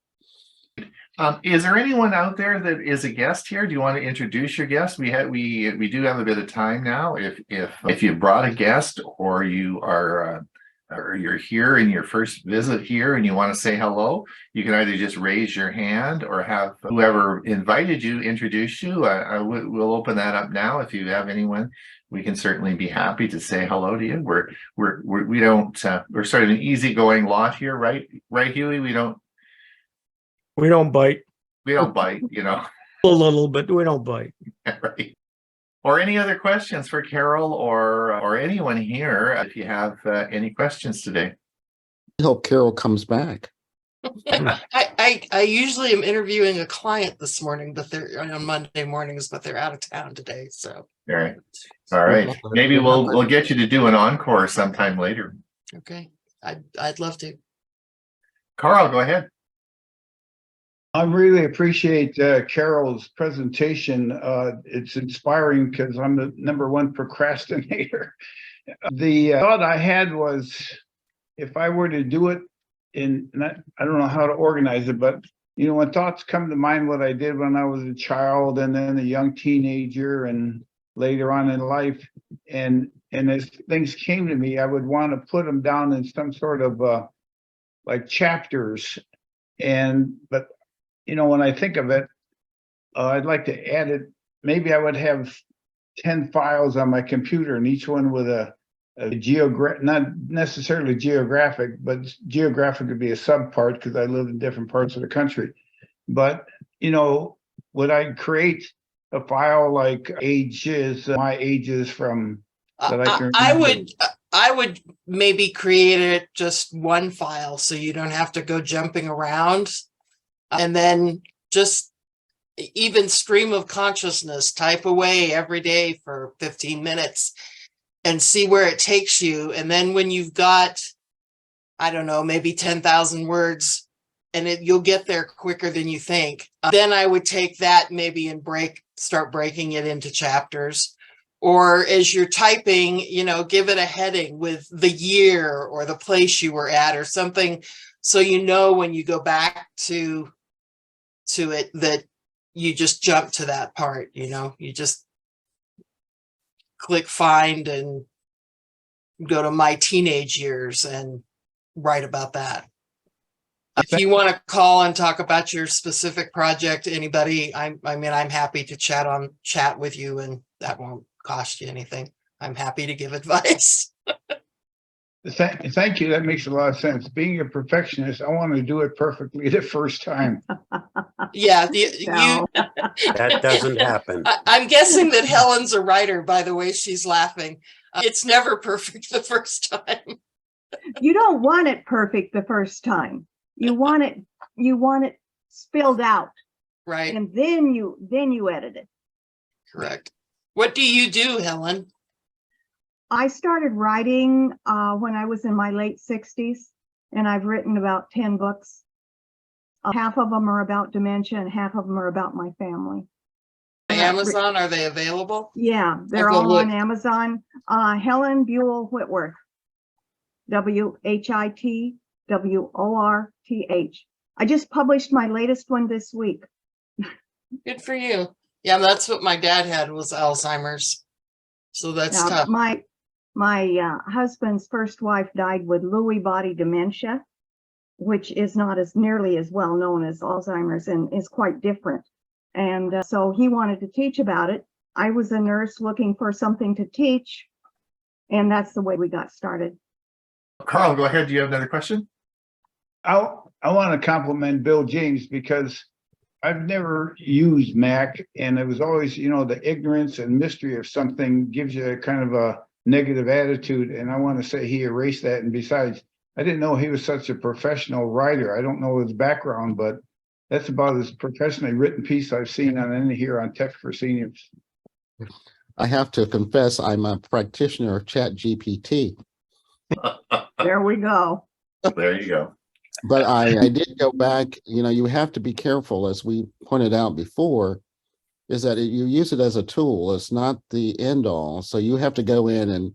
Is there anyone out there that is a guest here? Do you want to introduce your guest? We do have a bit of time now. If you brought a guest, or you are or you're here in your first visit here and you want to say hello, you can either just raise your hand or have whoever invited you introduce you. We'll open that up now. If you have anyone, we can certainly be happy to say hello to you. We're sort of an easygoing lot here, right, Huey? We don't bite. We don't bite, you know. A little, but we don't bite. Right. Or any other questions for Carol or anyone here, if you have any questions today. I hope Carol comes back. I usually am interviewing a client this morning, but they're on Monday mornings, but they're out of town today. So all right. Maybe we'll get you to do an encore sometime later. okay, I'd love to. Carl, go ahead. I really appreciate Carol's presentation. It's inspiring because I'm the #1 procrastinator. The thought I had was, if I were to do it I don't know how to organize it, but when thoughts come to mind, what I did when I was a child and then a young teenager and later on in life, and as things came to me, I would want to put them down in some sort of like chapters. But when I think of it, I'd like to add it. Maybe I would have 10 files on my computer, and each one with a not necessarily geographic, but geographic would be a subpart because I live in different parts of the country. But, would I create a file like ages, my ages from that I can remember? I would maybe create it just one file so you don't have to go jumping around. And then just even stream of consciousness, type away every day for 15 minutes and see where it takes you. And then when you've got, I don't know, maybe 10,000 words, and you'll get there quicker than you think. Then I would take that maybe and start breaking it into chapters. Or as you're typing, give it a heading with the year or the place you were at or something. So when you go back to it that you just jump to that part, you just click find and go to my teenage years and write about that. If you want to call and talk about your specific project, anybody, I'm happy to chat with you, and that won't cost you anything. I'm happy to give advice. Thank you. That makes a lot of sense. Being a perfectionist, I want to do it perfectly the first time. Yeah, That doesn't happen. I'm guessing that Helen's a writer, by the way she's laughing. It's never perfect the first time. You don't want it perfect the first time. You want it spilled out. Right. And then you edit it. Correct. What do you do, Helen? I started writing when I was in my late 60s, and I've written about 10 books. Half of them are about dementia and half of them are about my family. Amazon, are they available? Yeah, they're all on Amazon. Helen Buell Whitworth, WHITWORTH. I just published my latest one this week. Good for you. Yeah, that's what my dad had, was Alzheimer's. So that's tough. My husband's first wife died with Lewy body dementia, which is not as nearly as well known as Alzheimer's and is quite different. And so he wanted to teach about it. I was a nurse looking for something to teach, and that's the way we got started. Carl, go ahead. Do you have another question? I want to compliment Bill James because I've never used Mac, and it was always, the ignorance and mystery of something gives you kind of negative attitude. And I want to say he erased that. And besides, I didn't know he was such a professional writer. I don't know his background, but that's about as professionally written piece I've seen on any here on Tech for Seniors. I have to confess, I'm a practitioner of ChatGPT. There we go. There you go. But I did go back, you have to be careful, as we pointed out before, is that you use it as a tool. It's not the end all. So you have to go in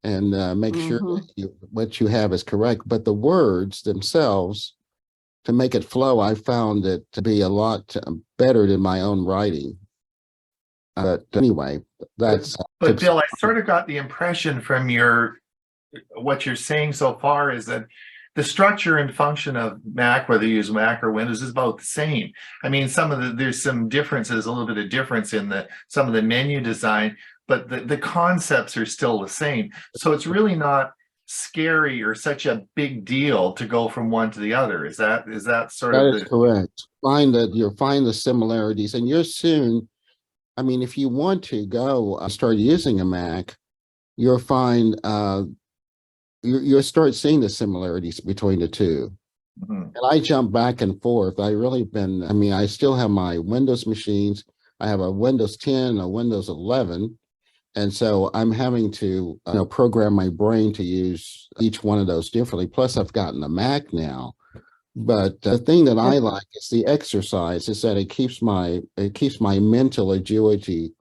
and make sure that what you have is correct. But the words themselves, to make it flow, I found it to be a lot better than my own writing. But anyway, that's. But Bill, I sort of got the impression from what you're saying so far is that the structure and function of Mac, whether you use Mac or Windows, is about the same. I mean, there's some differences, a little bit of difference in some of the menu design, but the concepts are still the same. So it's really not scary or such a big deal to go from one to the other. Is that sort of That is correct. You'll find the similarities, and you're soon. I mean, if you want to go start using a Mac, you'll find you'll start seeing the similarities between the two. And I jump back and forth. I still have my Windows machines. I have a Windows 10 and a Windows 11. And so I'm having to program my brain to use each one of those differently. Plus, I've gotten a Mac now. But the thing that I like is the exercise, is that it keeps my mental agility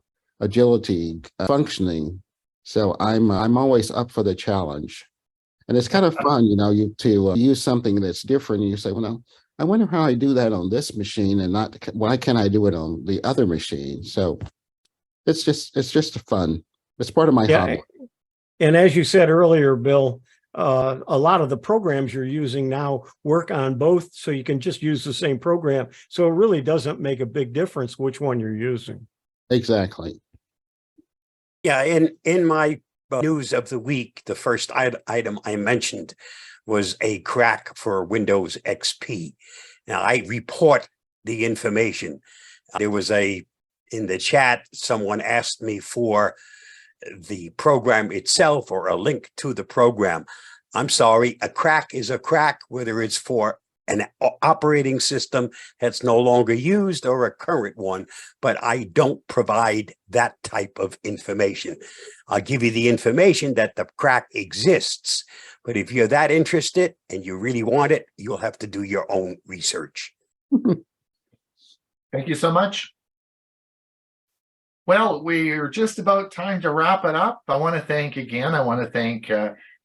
functioning. So I'm always up for the challenge. And it's kind of fun, to use something that's different. And you say, well, I wonder how I do that on this machine, and why can't I do it on the other machine? So it's just fun. It's part of my hobby. And as you said earlier, Bill, a lot of the programs you're using now work on both, so you can just use the same program. So it really doesn't make a big difference which one you're using. Exactly. Yeah, in my news of the week, the first item I mentioned was a crack for Windows XP. Now, I report the information. There was in the chat, someone asked me for the program itself or a link to the program. I'm sorry, a crack is a crack, whether it's for an operating system that's no longer used or a current one, but I don't provide that type of information. I'll give you the information that the crack exists, but if you're that interested and you really want it, you'll have to do your own research. Thank you so much. Well, we're just about time to wrap it up. I want to thank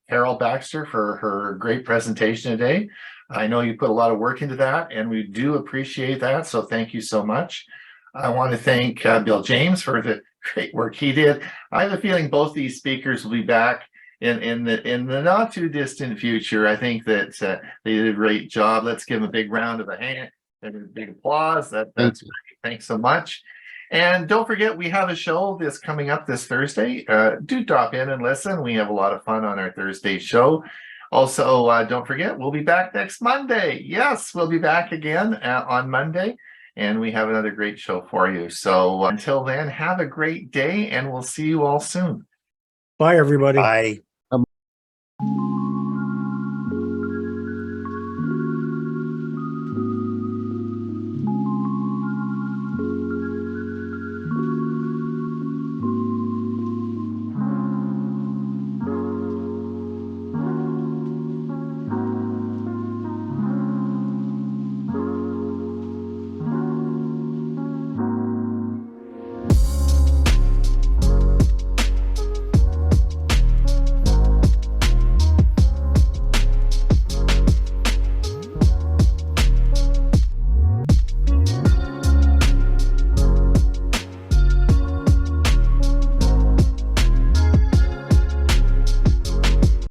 Carol Baxter for her great presentation today. I know you put a lot of work into that, and we do appreciate that. So thank you so much. I want to thank Bill James for the great work he did. I have a feeling both these speakers will be back in the not too distant future. I think that they did a great job. Let's give them a big round of and a big applause. That's great. Thanks so much. And don't forget, we have a show that's coming up this Thursday. Do drop in and listen. We have a lot of fun on our Thursday show. Also, don't forget, we'll be back next Monday. Yes, we'll be back again on Monday, and we have another great show for you. So until then, have a great day, and we'll see you all soon. Bye, everybody. Bye.